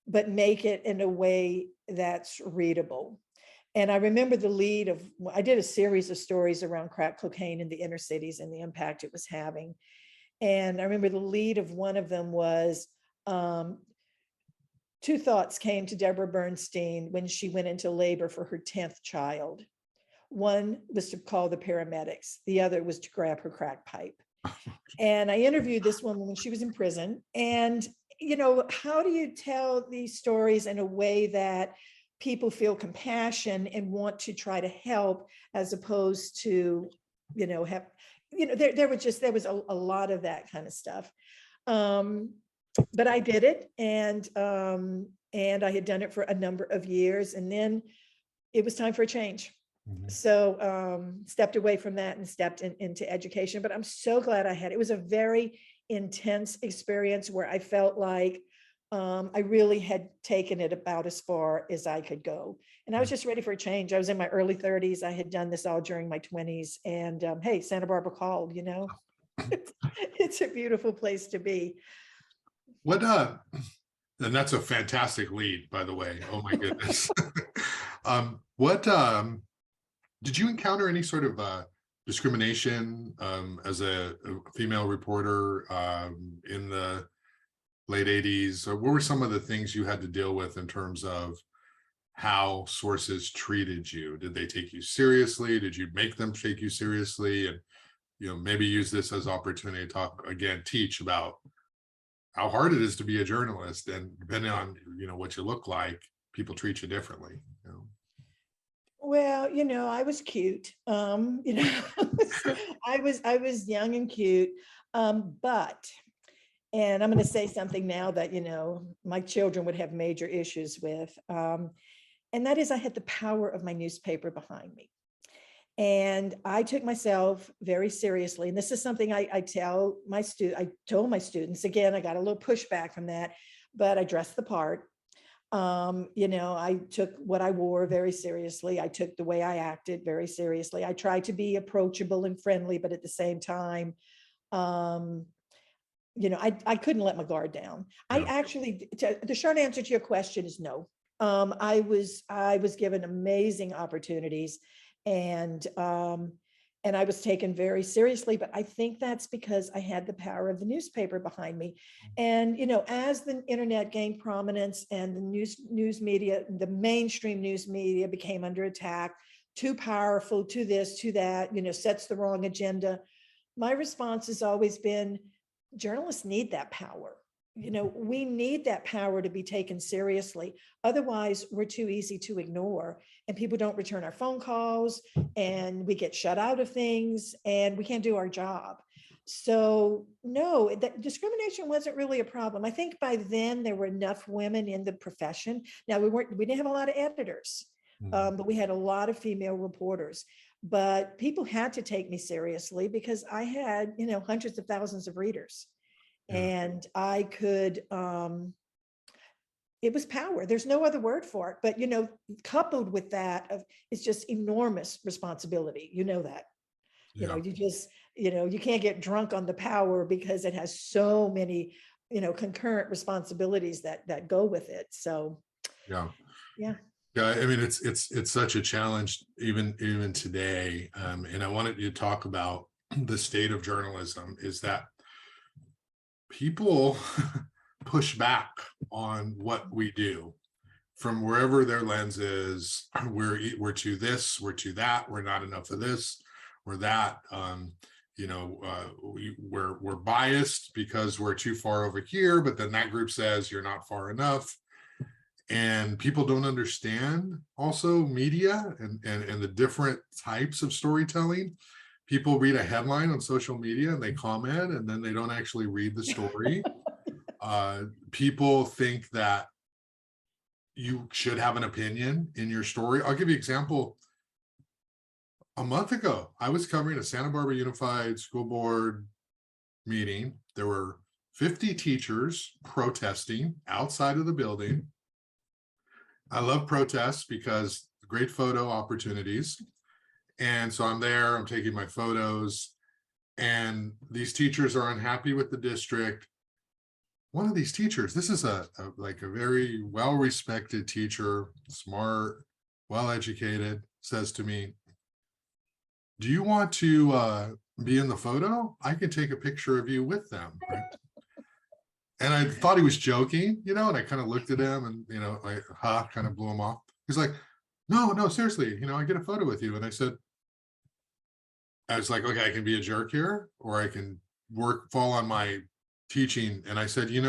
but make it in a way that's readable. And I remember I did a series of stories around crack cocaine in the inner cities and the impact it was having. And I remember the lead of one of them was, 2 thoughts came to Deborah Bernstein when she went into labor for her 10th child. One was to call the paramedics. The other was to grab her crack pipe. And I interviewed this woman when she was in prison. And, how do you tell these stories in a way that people feel compassion and want to try to help, as opposed to, there was a lot of that kind of stuff. But I did it, and I had done it for a number of years, and then it was time for a change. So stepped away from that and stepped into education. But I'm so glad I had. It was a very intense experience where I felt like I really had taken it about as far as I could go. And I was just ready for a change. I was in my early 30s. I had done this all during my 20s. And hey, Santa Barbara called, it's a beautiful place to be. And that's a fantastic lead, by the way. Oh my goodness. Did you encounter any sort of discrimination as a female reporter in the late 80s? Or what were some of the things you had to deal with in terms of how sources treated you? Did they take you seriously? Did you make them take you seriously? And maybe use this as opportunity to talk again, teach about how hard it is to be a journalist, and depending on what you look like, people treat you differently. Well, I was cute. I was young and cute. But, and I'm going to say something now that, my children would have major issues with. And that is, I had the power of my newspaper behind me. And I took myself very seriously. And this is something I told my students, again, I got a little pushback from that, but I dressed the part. I took what I wore very seriously. I took the way I acted very seriously. I tried to be approachable and friendly, but at the same time, I couldn't let my guard down. Yeah. I actually, the short answer to your question is no. I was given amazing opportunities, and and I was taken very seriously, but I think that's because I had the power of the newspaper behind me. And, as the internet gained prominence and the news media, the mainstream news media became under attack, too powerful, to this, to that, sets the wrong agenda. My response has always been, journalists need that power. We need that power to be taken seriously. Otherwise, we're too easy to ignore, and people don't return our phone calls, and we get shut out of things, and we can't do our job. So no, that discrimination wasn't really a problem. I think by then there were enough women in the profession. Now we didn't have a lot of editors, but we had a lot of female reporters. But people had to take me seriously because I had, hundreds of thousands of readers. Yeah. And I could, it was power. There's no other word for it. But, coupled with that is just enormous responsibility. That, Yeah. you just, you can't get drunk on the power because it has so many, concurrent responsibilities that go with it. So, Yeah. yeah. Yeah, I mean, it's such a challenge even today. And I wanted you to talk about the state of journalism, is that people push back on what we do from wherever their lens is. We're to this, we're to that, we're not enough of this, we're that. We're biased because we're too far over here, but then that group says you're not far enough. And people don't understand also media and the different types of storytelling. People read a headline on social media and they comment, and then they don't actually read the story. People think that you should have an opinion in your story. I'll give you an example. A month ago, I was covering a Santa Barbara Unified School Board meeting. There were 50 teachers protesting outside of the building. I love protests because great photo opportunities. And so I'm there, I'm taking my photos, and these teachers are unhappy with the district. One of these teachers, this is a very well-respected teacher, smart, well-educated, says to me, "Do you want to be in the photo? I can take a picture of you with them." Right? And I thought he was joking, and I kind of looked at him and, kind of blew him off. He's like, no, seriously, I get a photo with you. And I was like, okay, I can be a jerk here, or I can fall on my teaching. And I said, it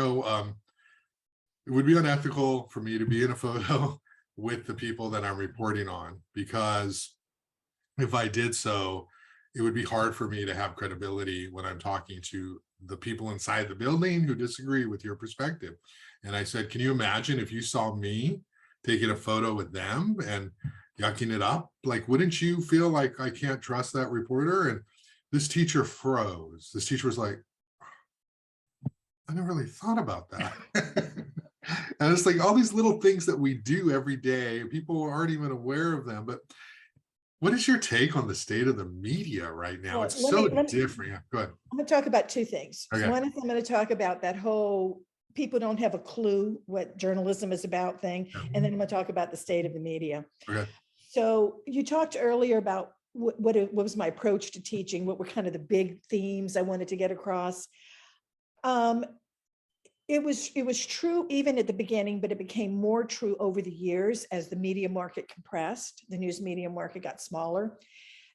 would be unethical for me to be in a photo with the people that I'm reporting on, because if I did so, it would be hard for me to have credibility when I'm talking to the people inside the building who disagree with your perspective. And I said, can you imagine if you saw me taking a photo with them and yucking it up? Like, wouldn't you feel like I can't trust that reporter? And this teacher froze. This teacher was like, I never really thought about that. And it's like all these little things that we do every day, people aren't even aware of them. But what is your take on the state of the media right now? Well, It's so different. Yeah, go ahead. I'm going to talk about two things. Okay. One is I'm going to talk about that whole people don't have a clue what journalism is about thing. Yeah. And then I'm going to talk about the state of the media. Okay. So you talked earlier about what was my approach to teaching, what were kind of the big themes I wanted to get across. It was true even at the beginning, but it became more true over the years as the media market compressed, the news media market got smaller,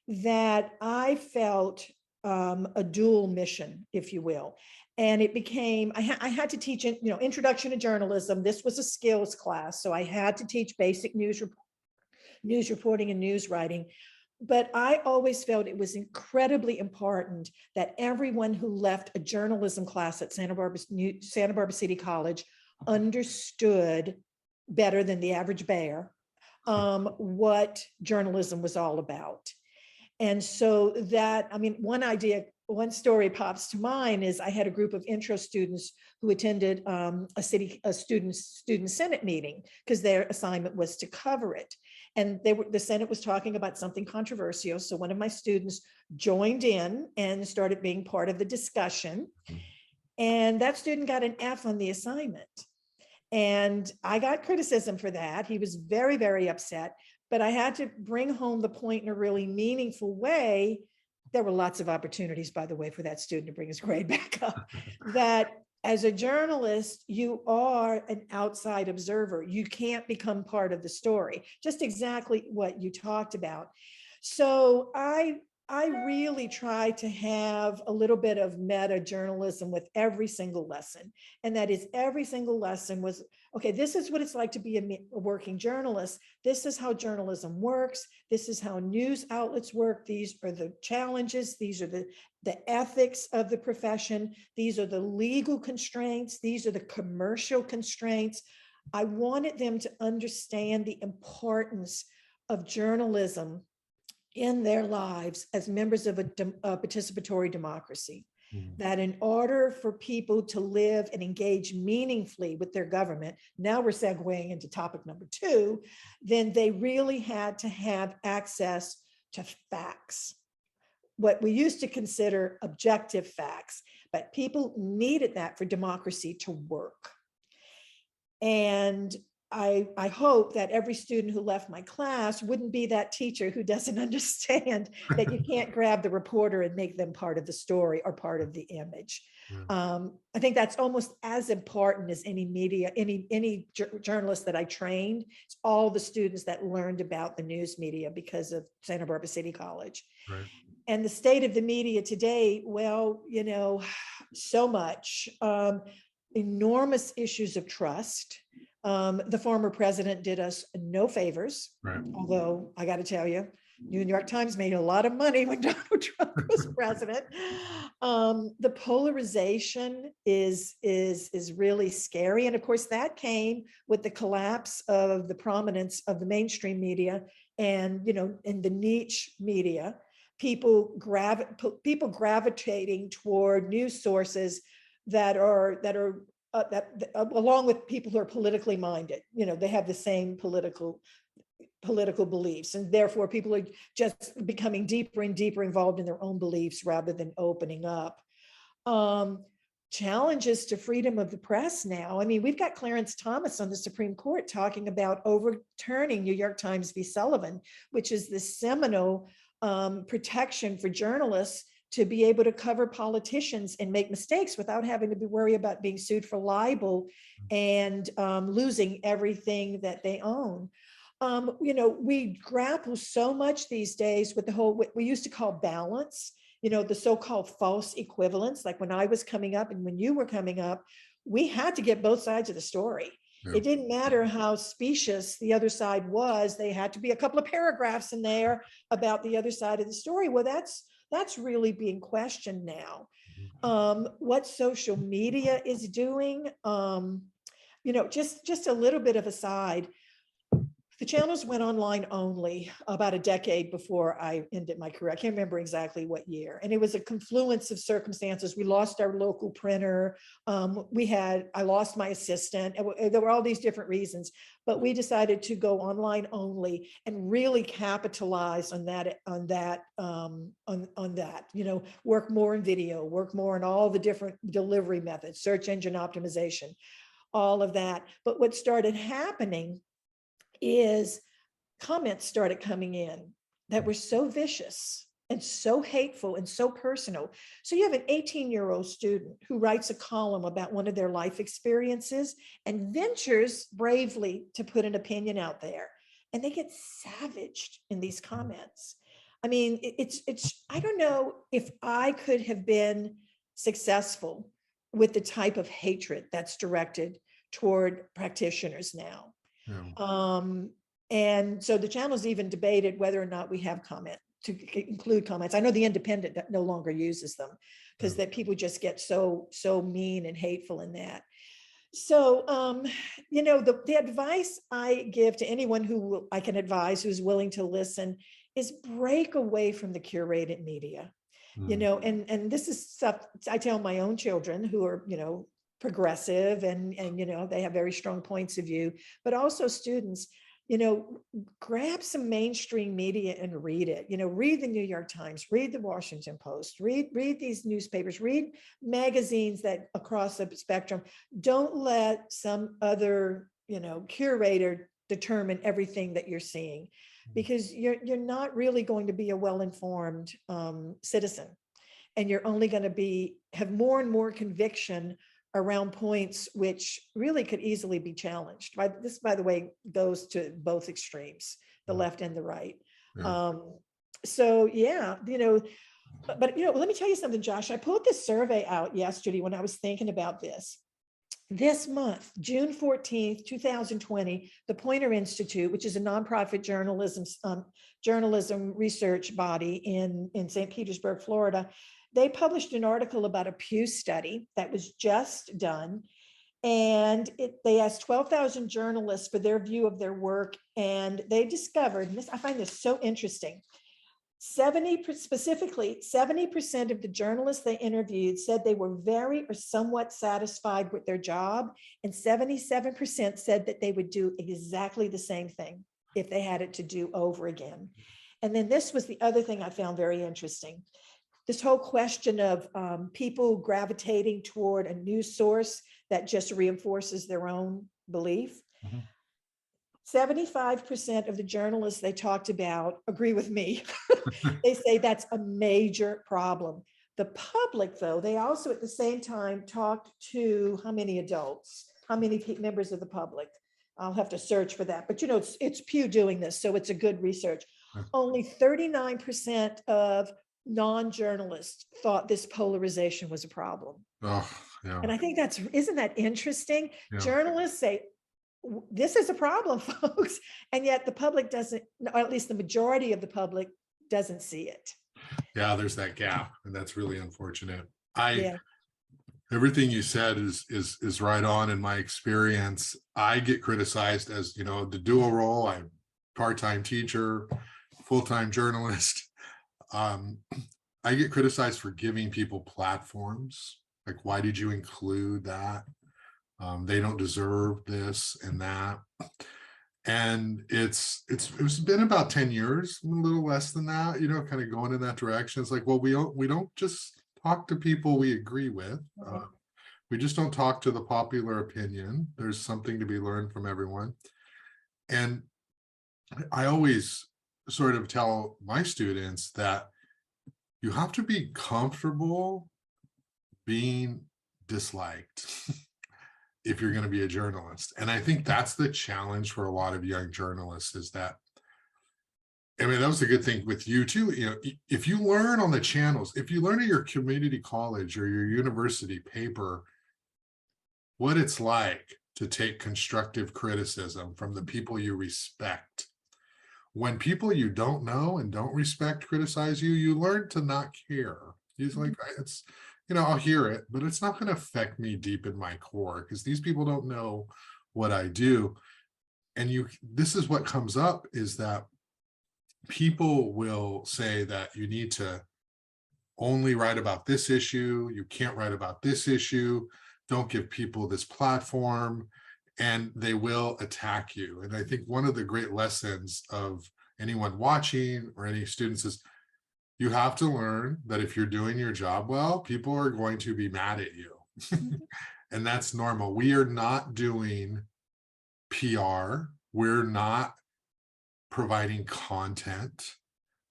that I felt a dual mission, if you will. And it became, I had to teach, introduction to journalism. This was a skills class. So I had to teach basic news reporting and news writing. But I always felt it was incredibly important that everyone who left a journalism class at Santa Barbara City College understood better than the average bear what journalism was all about. And so that, one story pops to mind is I had a group of intro students who attended a student Senate meeting because their assignment was to cover it. And the Senate was talking about something controversial. So one of my students joined in and started being part of the discussion. And that student got an F on the assignment. And I got criticism for that. He was very, very upset, but I had to bring home the point in a really meaningful way there were lots of opportunities, by the way, for that student to bring his grade back up, that as a journalist, you are an outside observer. You can't become part of the story, just exactly what you talked about. So I really try to have a little bit of meta journalism with every single lesson. And that is every single lesson was, okay, this is what it's like to be a working journalist. This is how journalism works. This is how news outlets work. These are the challenges. These are the ethics of the profession. These are the legal constraints. These are the commercial constraints. I wanted them to understand the importance of journalism in their lives as members of a participatory democracy. That in order for people to live and engage meaningfully with their government, now we're segueing into topic number 2, then they really had to have access to facts, what we used to consider objective facts, but people needed that for democracy to work. And I hope that every student who left my class wouldn't be that teacher who doesn't understand that you can't grab the reporter and make them part of the story or part of the image. I think that's almost as important as any media, any journalist that I trained. It's all the students that learned about the news media because of Santa Barbara City College. Right. And the state of the media today, well, you know, so much, enormous issues of trust. The former president did us no favors, Right. although I got to tell you, New York Times made a lot of money when Donald Trump was president. The polarization is really scary, and of course that came with the collapse of the prominence of the mainstream media, and you know, in the niche media, people gravitating toward news sources that along with people who are politically minded, you know, they have the same political beliefs, and therefore people are just becoming deeper and deeper involved in their own beliefs rather than opening up. Challenges to freedom of the press now. I mean, we've got Clarence Thomas on the Supreme Court talking about overturning New York Times v. Sullivan, which is the seminal protection for journalists to be able to cover politicians and make mistakes without having to be worried about being sued for libel and losing everything that they own. You know, we grapple so much these days with the whole, what we used to call balance, you know, the so-called false equivalence. Like when I was coming up and when you were coming up, we had to get both sides of the story. Yeah. It didn't matter how specious the other side was. They had to be a couple of paragraphs in there about the other side of the story. Well, that's really being questioned now. What social media is doing, you know, just a little bit of aside. The channels went online only about a decade before I ended my career. I can't remember exactly what year. And it was a confluence of circumstances. We lost our local printer. I lost my assistant. There were all these different reasons, but we decided to go online only and really capitalize on that, you know, work more in video, work more in all the different delivery methods, search engine optimization, all of that. But what started happening is comments started coming in that were so vicious and so hateful and so personal. So you have an 18-year-old student who writes a column about one of their life experiences and ventures bravely to put an opinion out there, and they get savaged in these comments. I mean, it's I don't know if I could have been successful with the type of hatred that's directed toward practitioners now. Yeah. And so the channel's even debated whether or not we have to include comments. I know the Independent that no longer uses them because that people just get so mean and hateful in that. So, you know, the advice I give to anyone who I can advise who's willing to listen is break away from the curated media. You know, and this is stuff I tell my own children who are, you know, progressive and you know, they have very strong points of view, but also students, you know, grab some mainstream media and read it. You know, read the New York Times, read the Washington Post, read these newspapers, read magazines that across the spectrum. Don't let some other, you know, curator determine everything that you're seeing. because you're not really going to be a well-informed citizen, and you're only going to have more and more conviction around points which really could easily be challenged. This, by the way, goes to both extremes, the left and the right. Yeah. So yeah, but let me tell you something, Josh. I pulled this survey out yesterday when I was thinking about this. This month, June 14th, 2020, the Poynter Institute, which is a nonprofit journalism research body in St. Petersburg, Florida, they published an article about a Pew study that was just done. And they asked 12,000 journalists for their view of their work. And they discovered, and I find this so interesting, 70% of the journalists they interviewed said they were very or somewhat satisfied with their job. And 77% said that they would do exactly the same thing if they had it to do over again. And then this was the other thing I found very interesting. This whole question of people gravitating toward a news source that just reinforces their own belief. 75% of the journalists they talked about agree with me. They say that's a major problem. The public, though, they also at the same time talked to how many adults, how many members of the public. I'll have to search for that, but it's Pew doing this, so it's a good research. Only 39% of non-journalists thought this polarization was a problem. Oh, yeah. And I think isn't that interesting? Yeah. Journalists say, this is a problem, folks. And yet the public doesn't, or at least the majority of the public doesn't see it. Yeah, there's that gap, and that's really unfortunate. Yeah. Everything you said is right on. In my experience, I get criticized as, the dual role. I'm part-time teacher, full-time journalist. I get criticized for giving people platforms. Like, why did you include that? They don't deserve this and that. And it's been about 10 years, a little less than that, kind of going in that direction. It's like, well, we don't just talk to people we agree with. We just don't talk to the popular opinion. There's something to be learned from everyone. And I always sort of tell my students that you have to be comfortable being disliked if you're going to be a journalist. And I think that's the challenge for a lot of young journalists, is that, that was a good thing with you too. If you learn on the channels, if you learn at your community college or your university paper, what it's like to take constructive criticism from the people you respect. When people you don't know and don't respect criticize you, you learn to not care. He's like, it's, I'll hear it, but it's not going to affect me deep in my core, because these people don't know what I do. And this is what comes up, is that people will say that you need to only write about this issue. You can't write about this issue. Don't give people this platform, and they will attack you. And I think one of the great lessons of anyone watching or any students is, you have to learn that if you're doing your job well, people are going to be mad at you. And that's normal. We are not doing PR. We're not providing content.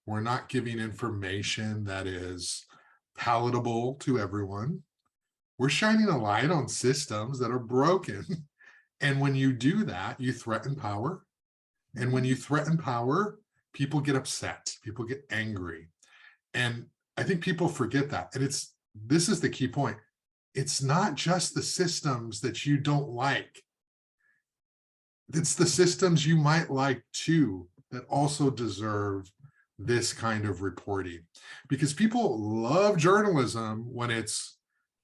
We're not giving information that is palatable to everyone. We're shining a light on systems that are broken. And when you do that, you threaten power. And when you threaten power, people get upset, people get angry. And I think people forget that. And this is the key point. It's not just the systems that you don't like. It's the systems you might like too that also deserve this kind of reporting. Because people love journalism when it's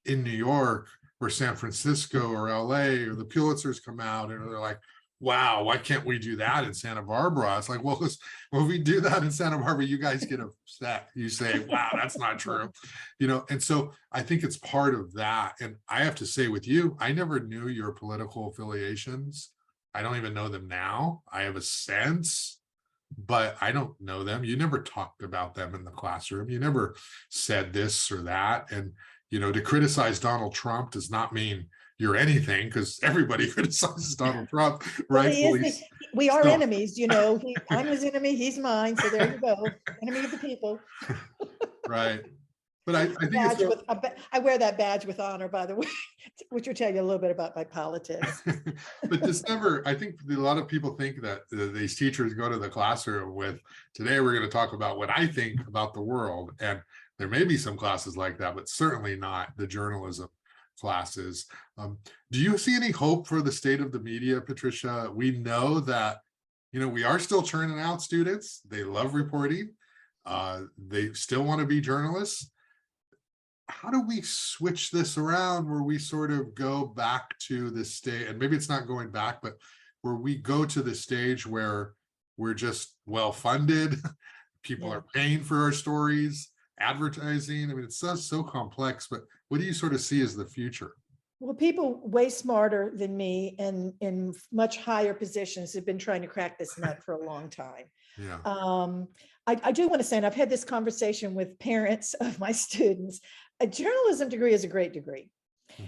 in New York or San Francisco or LA, or the Pulitzers come out and they're like, wow, why can't we do that in Santa Barbara? It's like, well, when we do that in Santa Barbara, you guys get upset. You say, wow, that's not true. And so I think it's part of that. And I have to say with you, I never knew your political affiliations. I don't even know them now. I have a sense, but I don't know them. You never talked about them in the classroom. You never said this or that. And, to criticize Donald Trump does not mean you're anything, because everybody criticizes Donald Trump, Well, he is, rightfully we are so. enemies, you know, I'm his enemy, he's mine. So there you go. Enemy of the people. Right. But I think it's Badge real. with, I wear that badge with honor, by the way, which will tell you a little bit about my politics. But just never, I think a lot of people think that these teachers go to the classroom with, today we're going to talk about what I think about the world. And there may be some classes like that, but certainly not the journalism classes. Do you see any hope for the state of the media, Patricia? We know that, we are still churning out students. They love reporting. They still want to be journalists. How do we switch this around where we sort of go back to the state, and maybe it's not going back, but where we go to the stage where we're just well funded, people are paying for our stories, advertising. I mean, it's so complex, but what do you sort of see as the future? Well, people way smarter than me and in much higher positions have been trying to crack this nut for a long time. Yeah. I do want to say, and I've had this conversation with parents of my students, a journalism degree is a great degree. Mhm.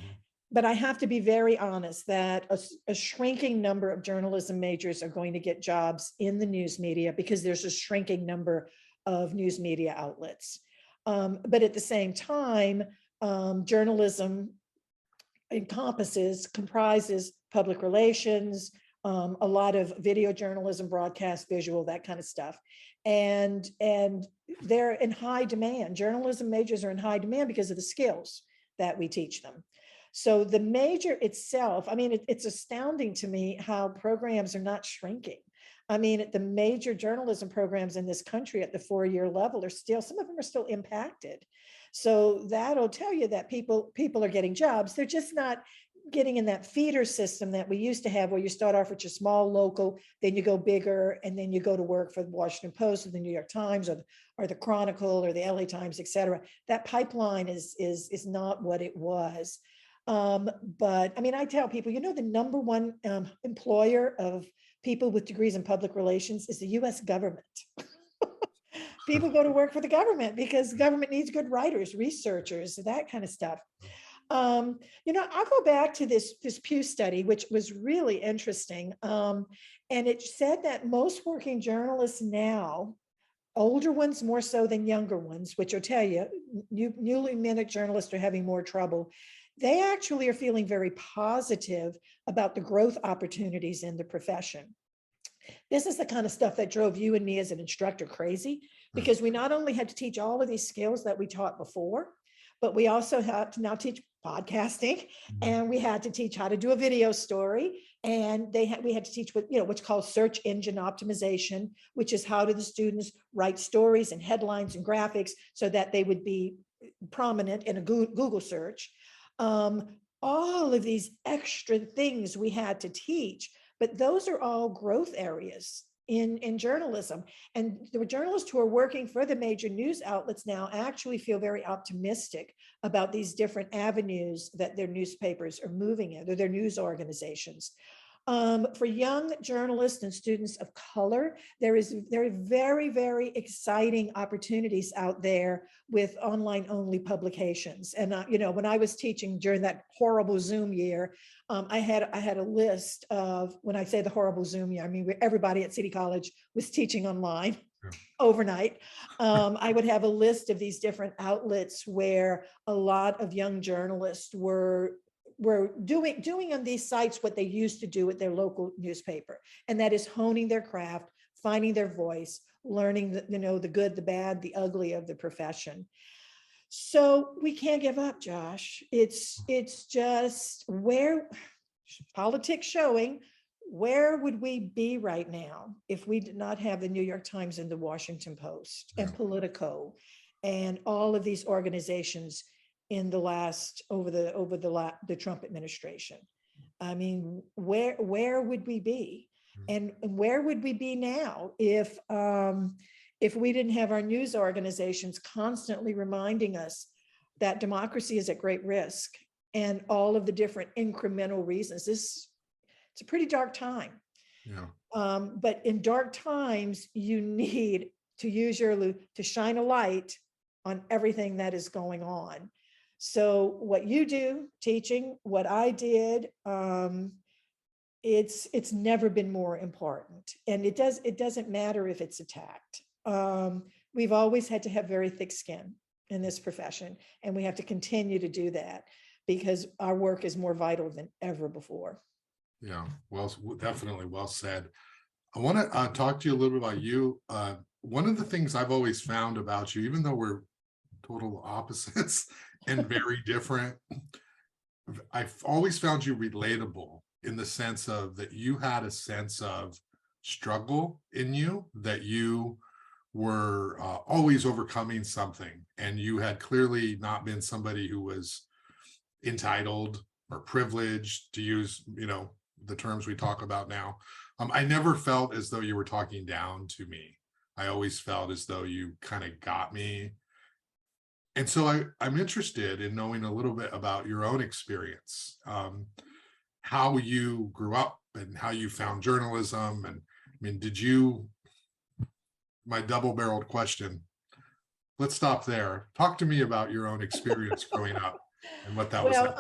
But I have to be very honest that a shrinking number of journalism majors are going to get jobs in the news media because there's a shrinking number of news media outlets. But at the same time, journalism comprises public relations, a lot of video journalism, broadcast, visual, that kind of stuff. And they're in high demand. Journalism majors are in high demand because of the skills that we teach them. So the major itself, I mean, it's astounding to me how programs are not shrinking. I mean, the major journalism programs in this country at the 4-year level are still, some of them are still impacted. So that'll tell you that people are getting jobs. They're just not getting in that feeder system that we used to have, where you start off with your small local, then you go bigger, and then you go to work for the Washington Post or the New York Times or the Chronicle or the LA Times, et cetera. That pipeline is not what it was. But I mean, I tell people, the number one employer of people with degrees in public relations is the US government. People go to work for the government because the government needs good writers, researchers, that kind of stuff. I'll go back to this Pew study, which was really interesting. And it said that most working journalists now, older ones more so than younger ones, which will tell you, newly minute journalists are having more trouble. They actually are feeling very positive about the growth opportunities in the profession. This is the kind of stuff that drove you and me as an instructor crazy, because we not only had to teach all of these skills that we taught before, but we also had to now teach podcasting, and we had to teach how to do a video story, and we had to teach what's called search engine optimization, which is how do the students write stories and headlines and graphics so that they would be prominent in a Google search. All of these extra things we had to teach, but those are all growth areas in journalism. And the journalists who are working for the major news outlets now actually feel very optimistic about these different avenues that their newspapers are moving in, or their news organizations. For young journalists and students of color, there are very, very exciting opportunities out there with online only publications. And when I was teaching during that horrible Zoom year, I had a list of, when I say the horrible Zoom year, I mean everybody at City College was teaching online overnight. I would have a list of these different outlets where a lot of young journalists were doing on these sites what they used to do at their local newspaper, and that is honing their craft, finding their voice, learning the good, the bad, the ugly of the profession. So we can't give up, Josh. It's just where politics showing. Where would we be right now if we did not have the New York Times and the Washington Post and Politico and all of these organizations in the last over the Trump administration? I mean, where would we be, and where would we be now if we didn't have our news organizations constantly reminding us that democracy is at great risk, and all of the different incremental reasons? It's a pretty dark time. Yeah. But in dark times, you need to use to shine a light on everything that is going on. So what you do, teaching, what I did, it's never been more important. And it doesn't matter if it's attacked. We've always had to have very thick skin in this profession, and we have to continue to do that because our work is more vital than ever before. Yeah, well, definitely well said. I want to talk to you a little bit about you. One of the things I've always found about you, even though we're total opposites and very different, I've always found you relatable in the sense of that you had a sense of struggle in you, that you were always overcoming something, and you had clearly not been somebody who was entitled or privileged, to use, the terms we talk about now. I never felt as though you were talking down to me. I always felt as though you kind of got me. And so I'm interested in knowing a little bit about your own experience, how you grew up and how you found journalism. And I mean, my double-barreled question, let's stop there. Talk to me about your own experience growing up and what that was like.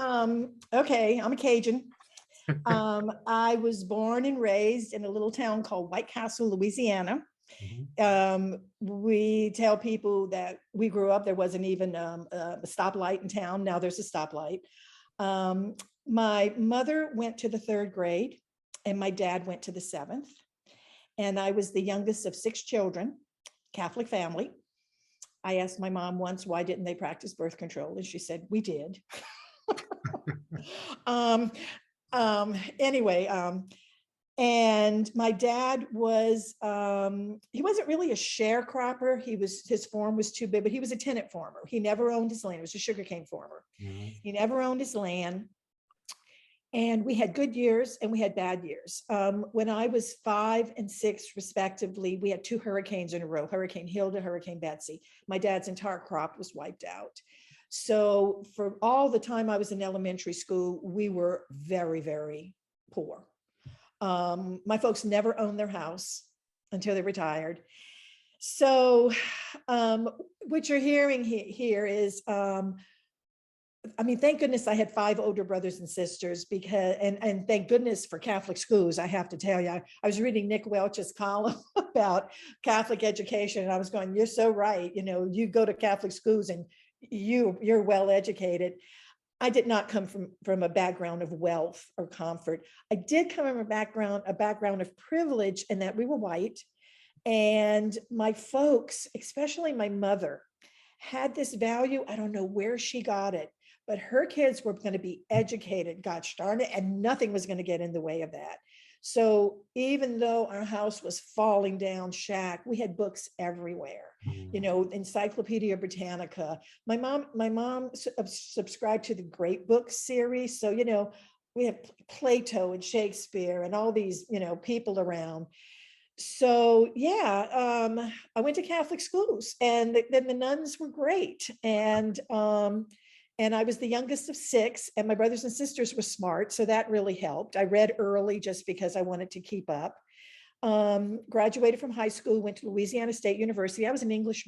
Okay, I'm a Cajun. I was born and raised in a little town called White Castle, Louisiana. We tell people that we grew up, there wasn't even a stoplight in town. Now there's a stoplight. My mother went to the 3rd grade and my dad went to the 7th. And I was the youngest of 6 children, Catholic family. I asked my mom once, why didn't they practice birth control? And she said, we did. Anyway, and my dad was, he wasn't really a sharecropper. His farm was too big, but he was a tenant farmer. He never owned his land. He was a sugarcane farmer. He never owned his land. And we had good years and we had bad years. When I was 5 and 6, respectively, we had 2 hurricanes in a row, Hurricane Hilda, Hurricane Betsy. My dad's entire crop was wiped out. So for all the time I was in elementary school, we were very, very poor. My folks never owned their house until they retired. So what you're hearing here is, I mean, thank goodness I had 5 older brothers and sisters, because, and thank goodness for Catholic schools. I have to tell you, I was reading Nick Welch's column about Catholic education, and I was going, you're so right. You go to Catholic schools and you're well educated. I did not come from a background of wealth or comfort. I did come from a background of privilege, in that we were white, and my folks, especially my mother, had this value. I don't know where she got it, but her kids were going to be educated, gosh darn it, and nothing was going to get in the way of that. So even though our house was falling down shack, we had books everywhere, Encyclopedia Britannica. My mom subscribed to the Great Books series. So, we have Plato and Shakespeare and all these, people around. So yeah, I went to Catholic schools, and then the nuns were great. And I was the youngest of 6, and my brothers and sisters were smart. So that really helped. I read early just because I wanted to keep up. Graduated from high school, went to Louisiana State University. I was an English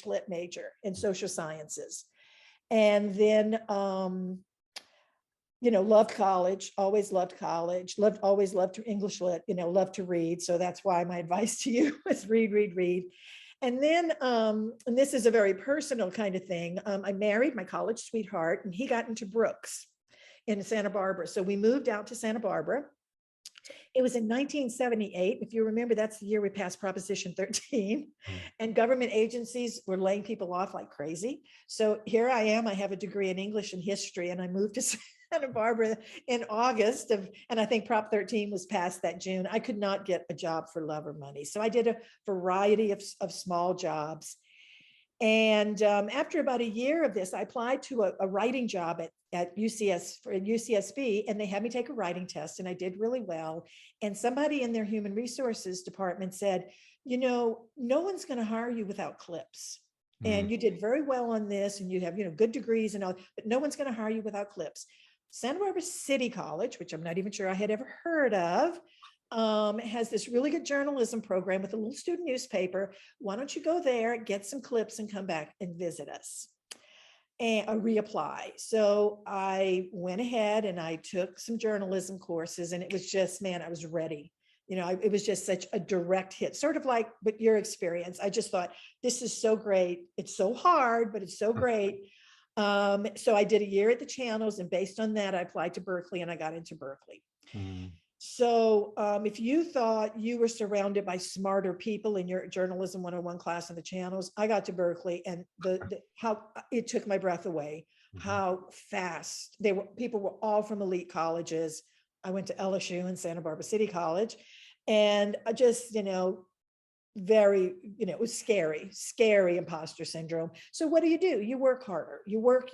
lit major in social sciences. And then, loved college, always loved college, always loved English lit, loved to read. So that's why my advice to you is read. And then, and this is a very personal kind of thing. I married my college sweetheart, and he got into Brooks in Santa Barbara. So we moved out to Santa Barbara. It was in 1978. If you remember, that's the year we passed Proposition 13, and government agencies were laying people off like crazy. So here I am. I have a degree in English and history, and I moved to Santa Barbara in August and I think Prop 13 was passed that June. I could not get a job for love or money. So I did a variety of small jobs. And after about a year of this, I applied to a writing job at UCSB, and they had me take a writing test, and I did really well. And somebody in their human resources department said, no one's going to hire you without clips. And you did very well on this, and you have, good degrees and all, but no one's going to hire you without clips. Santa Barbara City College, which I'm not even sure I had ever heard of, has this really good journalism program with a little student newspaper. Why don't you go there, get some clips, and come back and visit us? and reapply. So I went ahead and I took some journalism courses, and it was just, man, I was ready. It was just such a direct hit, sort of like with your experience. I just thought, this is so great. It's so hard, but it's so great. So I did a year at the channels, and based on that, I applied to Berkeley, and I got into Berkeley. Mm. So if you thought you were surrounded by smarter people in your journalism 101 class in the channels, I got to Berkeley, and how it took my breath away, Mhm. how fast people were all from elite colleges. I went to LSU and Santa Barbara City College, and I just, very, it was scary imposter syndrome. So what do? You work harder, you work.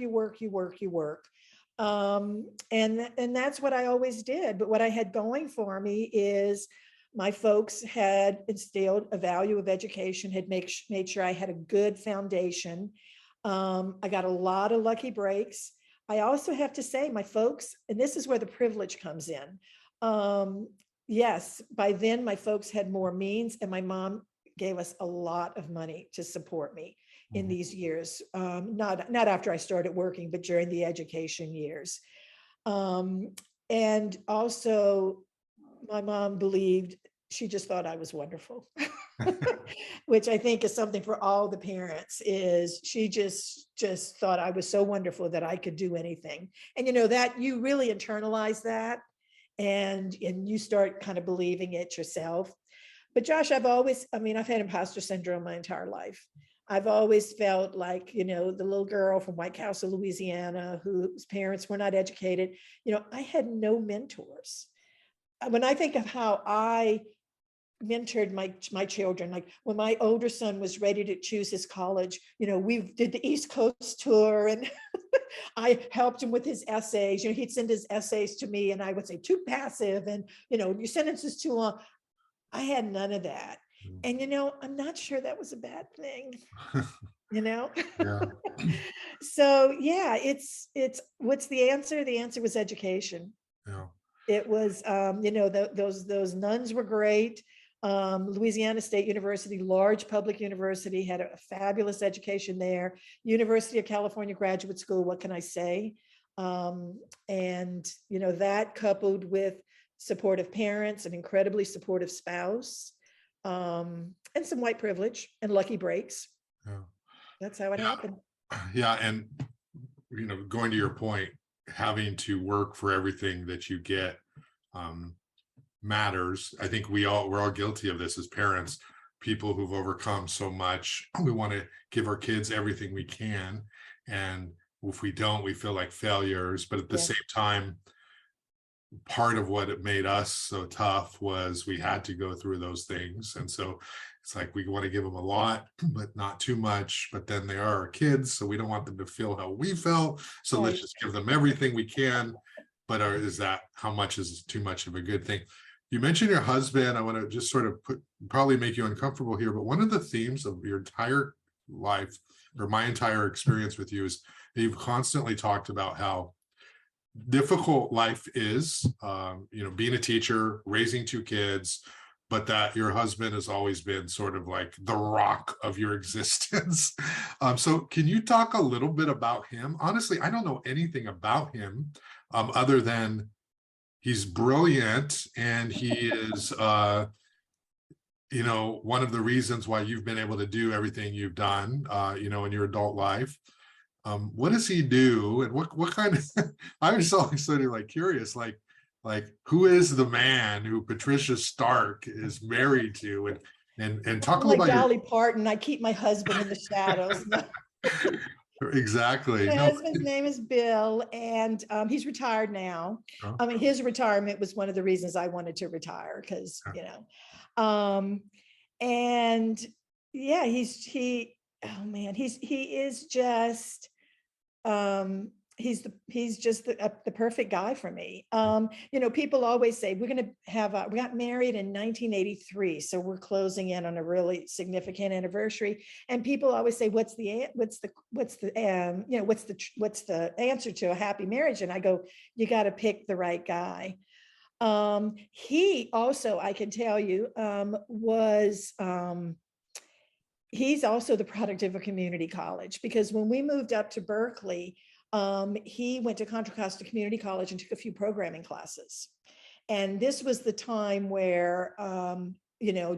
And that's what I always did. But what I had going for me is my folks had instilled a value of education, had made sure I had a good foundation. I got a lot of lucky breaks. I also have to say, my folks, and this is where the privilege comes in. Yes, by then my folks had more means, and my mom gave us a lot of money to support me in these years. Not after I started working, but during the education years. And also my mom believed, she just thought I was wonderful, which I think is something for all the parents. Is she just thought I was so wonderful that I could do anything. And that you really internalize that, and you start kind of believing it yourself. But Josh, I've had imposter syndrome my entire life. I've always felt like, the little girl from White Castle, Louisiana, whose parents were not educated. I had no mentors. When I think of how I mentored my children, like when my older son was ready to choose his college, we did the East Coast tour, and I helped him with his essays. He'd send his essays to me, and I would say, too passive, and your sentence is too long. I had none of that. And, I'm not sure that was a bad thing, Yeah. So yeah, what's the answer? The answer was education. Yeah. It was, those nuns were great. Louisiana State University, large public university, had a fabulous education there. University of California Graduate School, what can I say? And, that coupled with supportive parents, an incredibly supportive spouse, and some white privilege and lucky breaks. Yeah. That's how it happened. Yeah. And, going to your point, having to work for everything that you get matters. I think we're all guilty of this as parents, people who've overcome so much. We want to give our kids everything we can. And if we don't, we feel like failures. But at the same time, part of what it made us so tough was we had to go through those things. And so it's like, we want to give them a lot, but not too much. But then they are our kids, so we don't want them to feel how we felt. So let's just give them everything we can. But how much is too much of a good thing? You mentioned your husband. I want to just sort of probably make you uncomfortable here, but one of the themes of your entire life, or my entire experience with you, is that you've constantly talked about how difficult life is, being a teacher, raising two kids, but that your husband has always been sort of like the rock of your existence. So can you talk a little bit about him? Honestly, I don't know anything about him other than he's brilliant, and he is, one of the reasons why you've been able to do everything you've done, in your adult life. What does he do, and what kind of I was always sort of like curious, like who is the man who Patricia Stark is married to, and talk a little Like about Dolly Parton, I keep my husband in the shadows. Exactly. My No. husband's name is Bill, and he's retired now. Oh, His retirement was one of the reasons I wanted to retire, because and yeah, he is just he's just the perfect guy for me. People always say we got married in 1983, so we're closing in on a really significant anniversary. And people always say, what's the answer to a happy marriage? And I go, you got to pick the right guy. He also, I can tell you, was he's also the product of a community college, because when we moved up to Berkeley, he went to Contra Costa Community College and took a few programming classes. And this was the time where,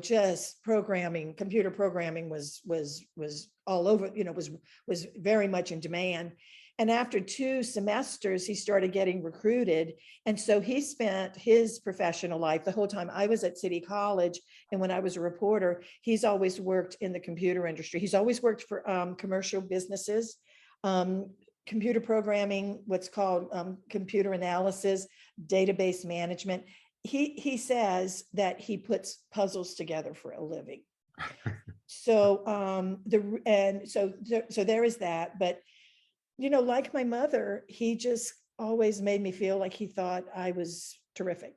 just programming, computer programming was all over, was very much in demand. And after 2 semesters, he started getting recruited. And so he spent his professional life, the whole time I was at City College, and when I was a reporter, he's always worked in the computer industry. He's always worked for commercial businesses, computer programming, what's called computer analysis, database management. He says that he puts puzzles together for a living. So so there is that. But like my mother, he just always made me feel like he thought I was terrific.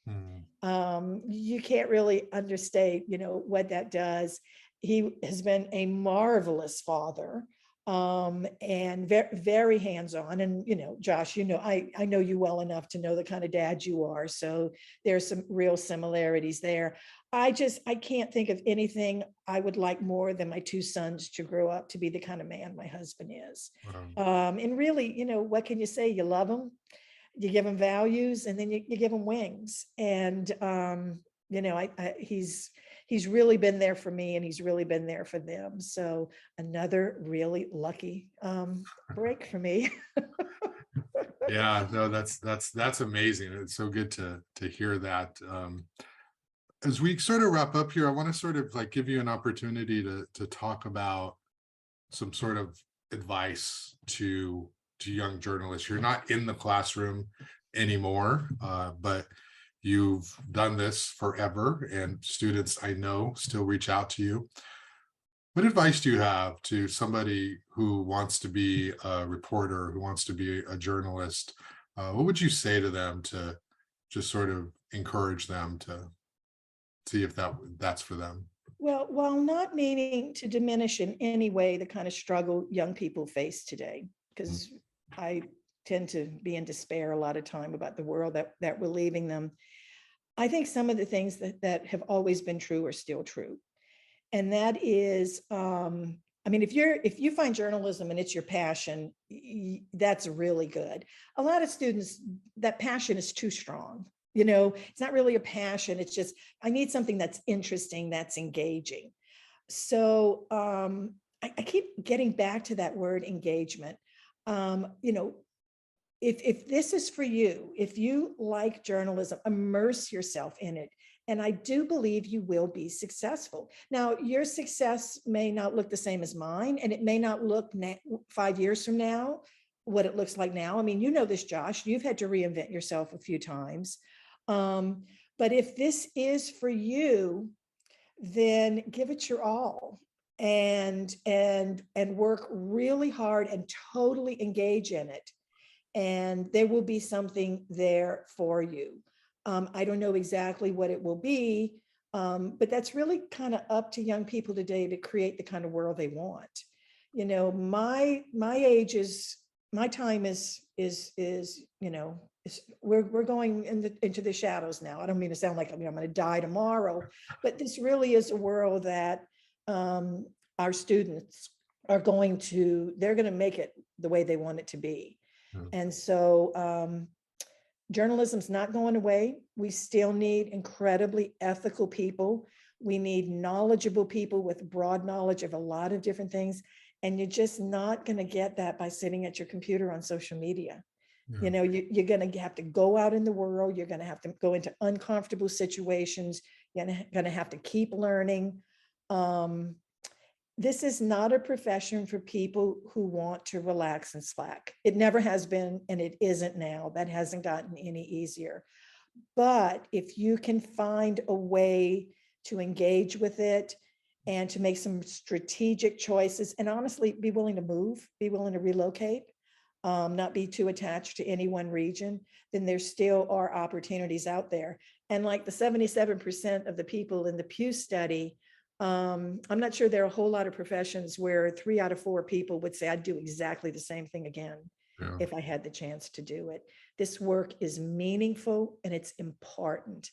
You can't really understate, what that does. He has been a marvelous father, and very, very hands-on. And, Josh, I know you well enough to know the kind of dad you are. So there's some real similarities there. I can't think of anything I would like more than my 2 sons to grow up to be the kind of man my husband is. And really, what can you say? You love them, you give them values, and then you give them wings. And, he's really been there for me, and he's really been there for them. So another really lucky break for me. Yeah, no, that's amazing. It's so good to hear that. As we sort of wrap up here, I want to sort of like give you an opportunity to talk about some sort of advice to young journalists. You're not in the classroom anymore, but you've done this forever, and students I know still reach out to you. What advice do you have to somebody who wants to be a reporter, who wants to be a journalist? What would you say to them to just sort of encourage them to see if that's for them? Well, while not meaning to diminish in any way the kind of struggle young people face today, because I tend to be in despair a lot of time about the world that we're leaving them, I think some of the things that have always been true are still true. And that is, if you find journalism and it's your passion, that's really good. A lot of students, that passion is too strong. It's not really a passion. It's just, I need something that's interesting, that's engaging. So I keep getting back to that word engagement. If this is for you, if you like journalism, immerse yourself in it. And I do believe you will be successful. Now, your success may not look the same as mine, and it may not look 5 years from now what it looks like now. I mean, you know this, Josh, you've had to reinvent yourself a few times. But if this is for you, then give it your all, and work really hard and totally engage in it. And there will be something there for you. I don't know exactly what it will be, but that's really kind of up to young people today to create the kind of world they want. My age is, my time is we're going into the shadows now. I don't mean to sound like I'm going to die tomorrow, but this really is a world that our students are they're going to make it the way they want it to be. And so journalism's not going away. We still need incredibly ethical people. We need knowledgeable people with broad knowledge of a lot of different things. And you're just not going to get that by sitting at your computer on social media. Yeah. You're going to have to go out in the world. You're going to have to go into uncomfortable situations. You're going to have to keep learning. This is not a profession for people who want to relax and slack. It never has been, and it isn't now. That hasn't gotten any easier. But if you can find a way to engage with it and to make some strategic choices, and honestly, be willing to move, be willing to relocate, not be too attached to any one region, then there still are opportunities out there. And like the 77% of the people in the Pew study, I'm not sure there are a whole lot of professions where 3 out of 4 people would say, I'd do exactly the same thing again if I had the chance to do it. This work is meaningful and it's important.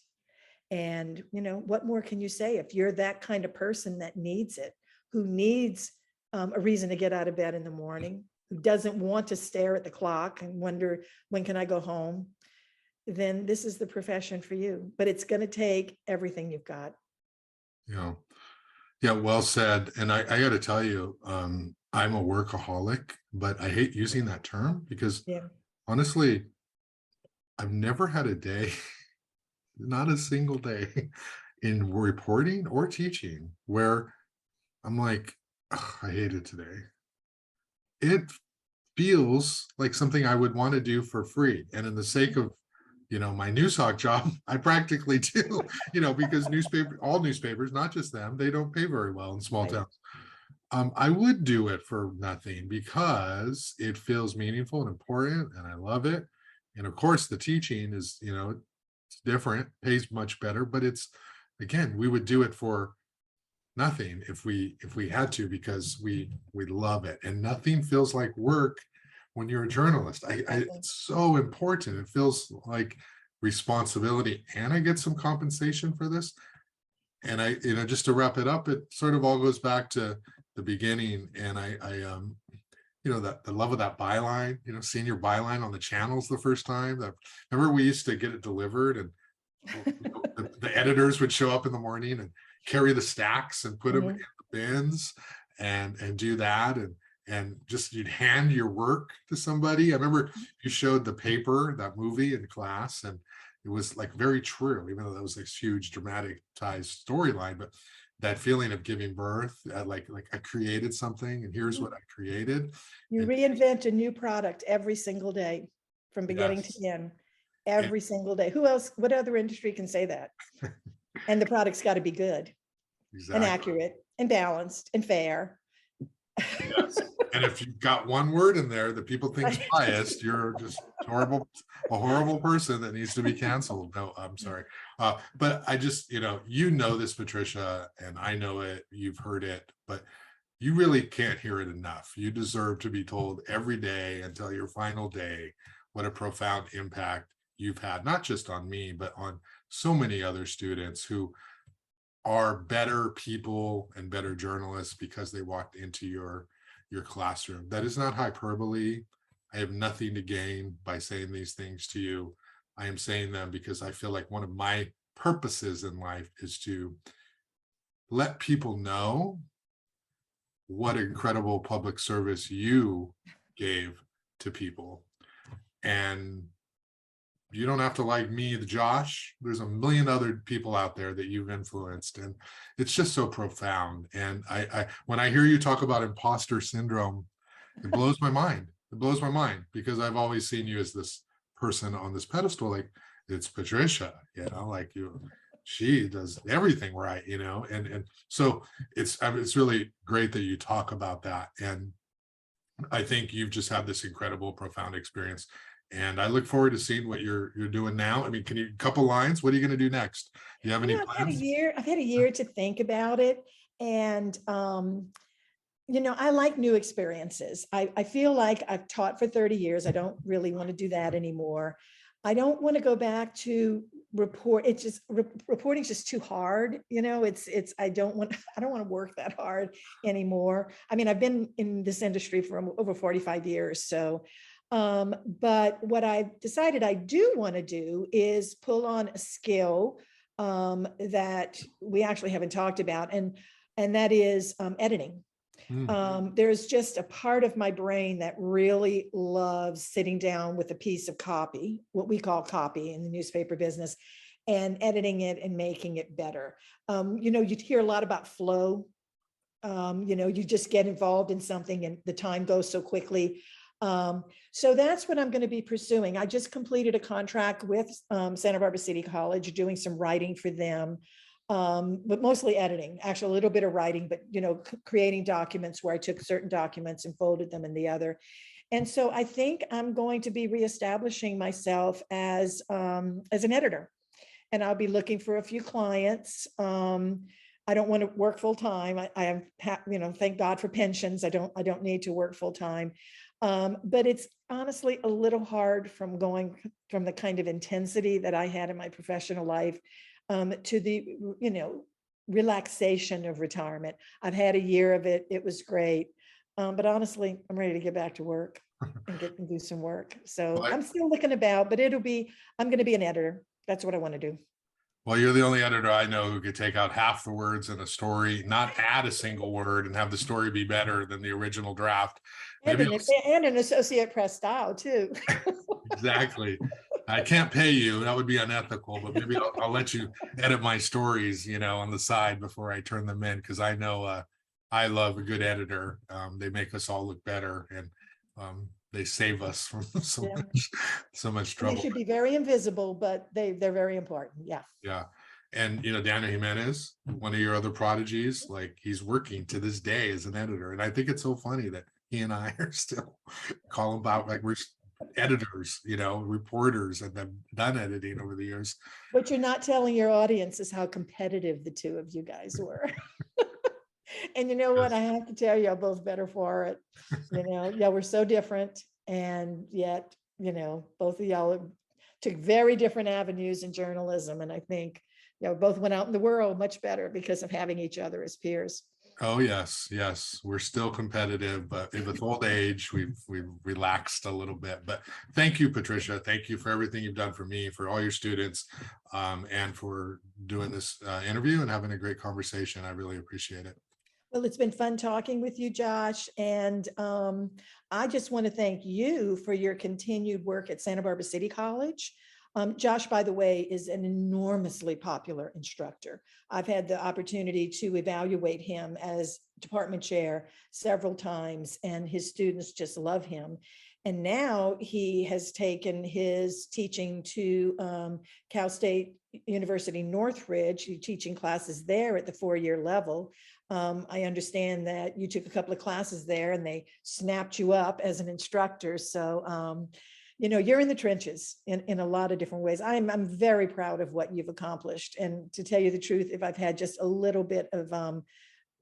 And, what more can you say if you're that kind of person that needs it, who needs a reason to get out of bed in the morning, who doesn't want to stare at the clock and wonder, when can I go home? Then this is the profession for you, but it's going to take everything you've got. Yeah. Yeah, well said. And I got to tell you, I'm a workaholic, but I hate using that term because Yeah. honestly, I've never had a day, not a single day in reporting or teaching where I'm like, "Ugh, I hate it today." It feels like something I would want to do for free. And in the sake of, my newshawk job, I practically do, because all newspapers, not just them, they don't pay very well in small Right. towns. I would do it for nothing because it feels meaningful and important and I love it. And of course, the teaching is, it's different, pays much better, but it's, again, we would do it for nothing if we had to because we love it, and nothing feels like work when you're a journalist. Exactly. It's so important. It feels like responsibility, and I get some compensation for this. And just to wrap it up, it sort of all goes back to the beginning. And that the love of that byline, seeing your byline on the channels the first time. That, remember, we used to get it delivered, and the editors would show up in the morning and carry the stacks and put them in Mhm. the bins and do that, and just you'd hand your work to somebody. I remember you showed the paper, that movie, in class, and it was like very true, even though that was this huge dramatized storyline. But that feeling of giving birth, like I created something, and here's what I created. You And reinvent a new product every single day from beginning to yes, end, and every single day. Who else, what other industry can say that? And the product's got to be good and exactly. accurate and balanced and fair. Yes. And if you've got one word in there that people think's biased, you're just a horrible person that needs to be canceled. No, I'm sorry. But I just, this, Patricia, and I know it, you've heard it, but you really can't hear it enough. You deserve to be told every day until your final day what a profound impact you've had, not just on me, but on so many other students who are better people and better journalists because they walked into your classroom. That is not hyperbole. I have nothing to gain by saying these things to you. I am saying them because I feel like one of my purposes in life is to let people know what incredible public service you gave to people. And you don't have to like me, the Josh. There's a million other people out there that you've influenced, and it's just so profound. And when I hear you talk about imposter syndrome, it blows my mind. It blows my mind because I've always seen you as this person on this pedestal, like it's Patricia, like she does everything right, and so it's really great that you talk about that. And I think you've just had this incredible, profound experience. And I look forward to seeing what you're doing now. I mean, can you, couple lines? What are you going to do next? Do you have any I've had a plans? year, I've had a year to think about it. And, I like new experiences. I feel like I've taught for 30 years. I don't really want to do that anymore. I don't want to go back to report. It's just reporting's just too hard. I don't want to work that hard anymore. I mean, I've been in this industry for over 45 years. So, but what I've decided I do want to do is pull on a skill that we actually haven't talked about, and that is editing. Hmm. There's just a part of my brain that really loves sitting down with a piece of copy, what we call copy in the newspaper business, and editing it and making it better. You hear a lot about flow. You just get involved in something and the time goes so quickly. So that's what I'm going to be pursuing. I just completed a contract with Santa Barbara City College, doing some writing for them, but mostly editing, actually a little bit of writing, but creating documents where I took certain documents and folded them in the other. And so I think I'm going to be reestablishing myself as an editor, and I'll be looking for a few clients. I don't want to work full time. I have, thank God for pensions. I don't need to work full time. But it's honestly a little hard from going from the kind of intensity that I had in my professional life to the, relaxation of retirement. I've had a year of it. It was great. But honestly, I'm ready to get back to work and get and do some work. So Well, I'm still looking about, but I'm going to be an editor. That's what I want to do. well, you're the only editor I know who could take out half the words in a story, not add a single word, and have the story be better than the original draft. And Maybe and an associate press style too. exactly. I can't pay you. That would be unethical, but maybe I'll let you edit my stories, on the side before I turn them in, because I know I love a good editor. They make us all look better, and they save us from Yeah. so much And they trouble. should be very invisible, but they're very important. Yeah. Yeah. And Daniel Jimenez, one of your other prodigies, like he's working to this day as an editor. And I think it's so funny that he and I are still calling about like we're editors, reporters, and have done editing over the years. What you're not telling your audience is how competitive the two of you guys were. And you know what? Yes. I have to tell you, I'm both better for it. Yeah, we're so different. And yet, both of y'all took very different avenues in journalism. And I think, both went out in the world much better because of having each other as peers. Oh yes, yes, we're still competitive, but with old age, we've relaxed a little bit. But thank you, Patricia. Thank you for everything you've done for me, for all your students, and for doing this interview and having a great conversation. I really appreciate it. Well, it's been fun talking with you, Josh. And I just want to thank you for your continued work at Santa Barbara City College. Josh, by the way, is an enormously popular instructor. I've had the opportunity to evaluate him as department chair several times, and his students just love him. And now he has taken his teaching to Cal State University Northridge, teaching classes there at the 4-year level. I understand that you took a couple of classes there and they snapped you up as an instructor. So, you're in the trenches in a lot of different ways. I'm very proud of what you've accomplished. And to tell you the truth, if I've had just a little bit of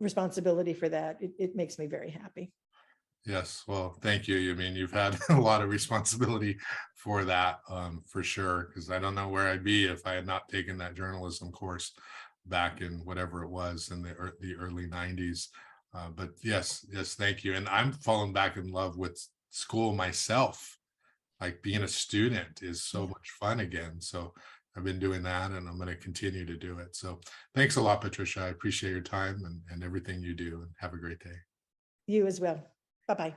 responsibility for that, it makes me very happy. Yes, well, thank you. I mean, you've had a lot of responsibility for that, for sure, because I don't know where I'd be if I had not taken that journalism course back in whatever it was in the early 90s. But yes, thank you. And I'm falling back in love with school myself. Like being a student is so much fun again. So I've been doing that and I'm going to continue to do it. So thanks a lot, Patricia. I appreciate your time and everything you do, and have a great day. You as well. Bye-bye.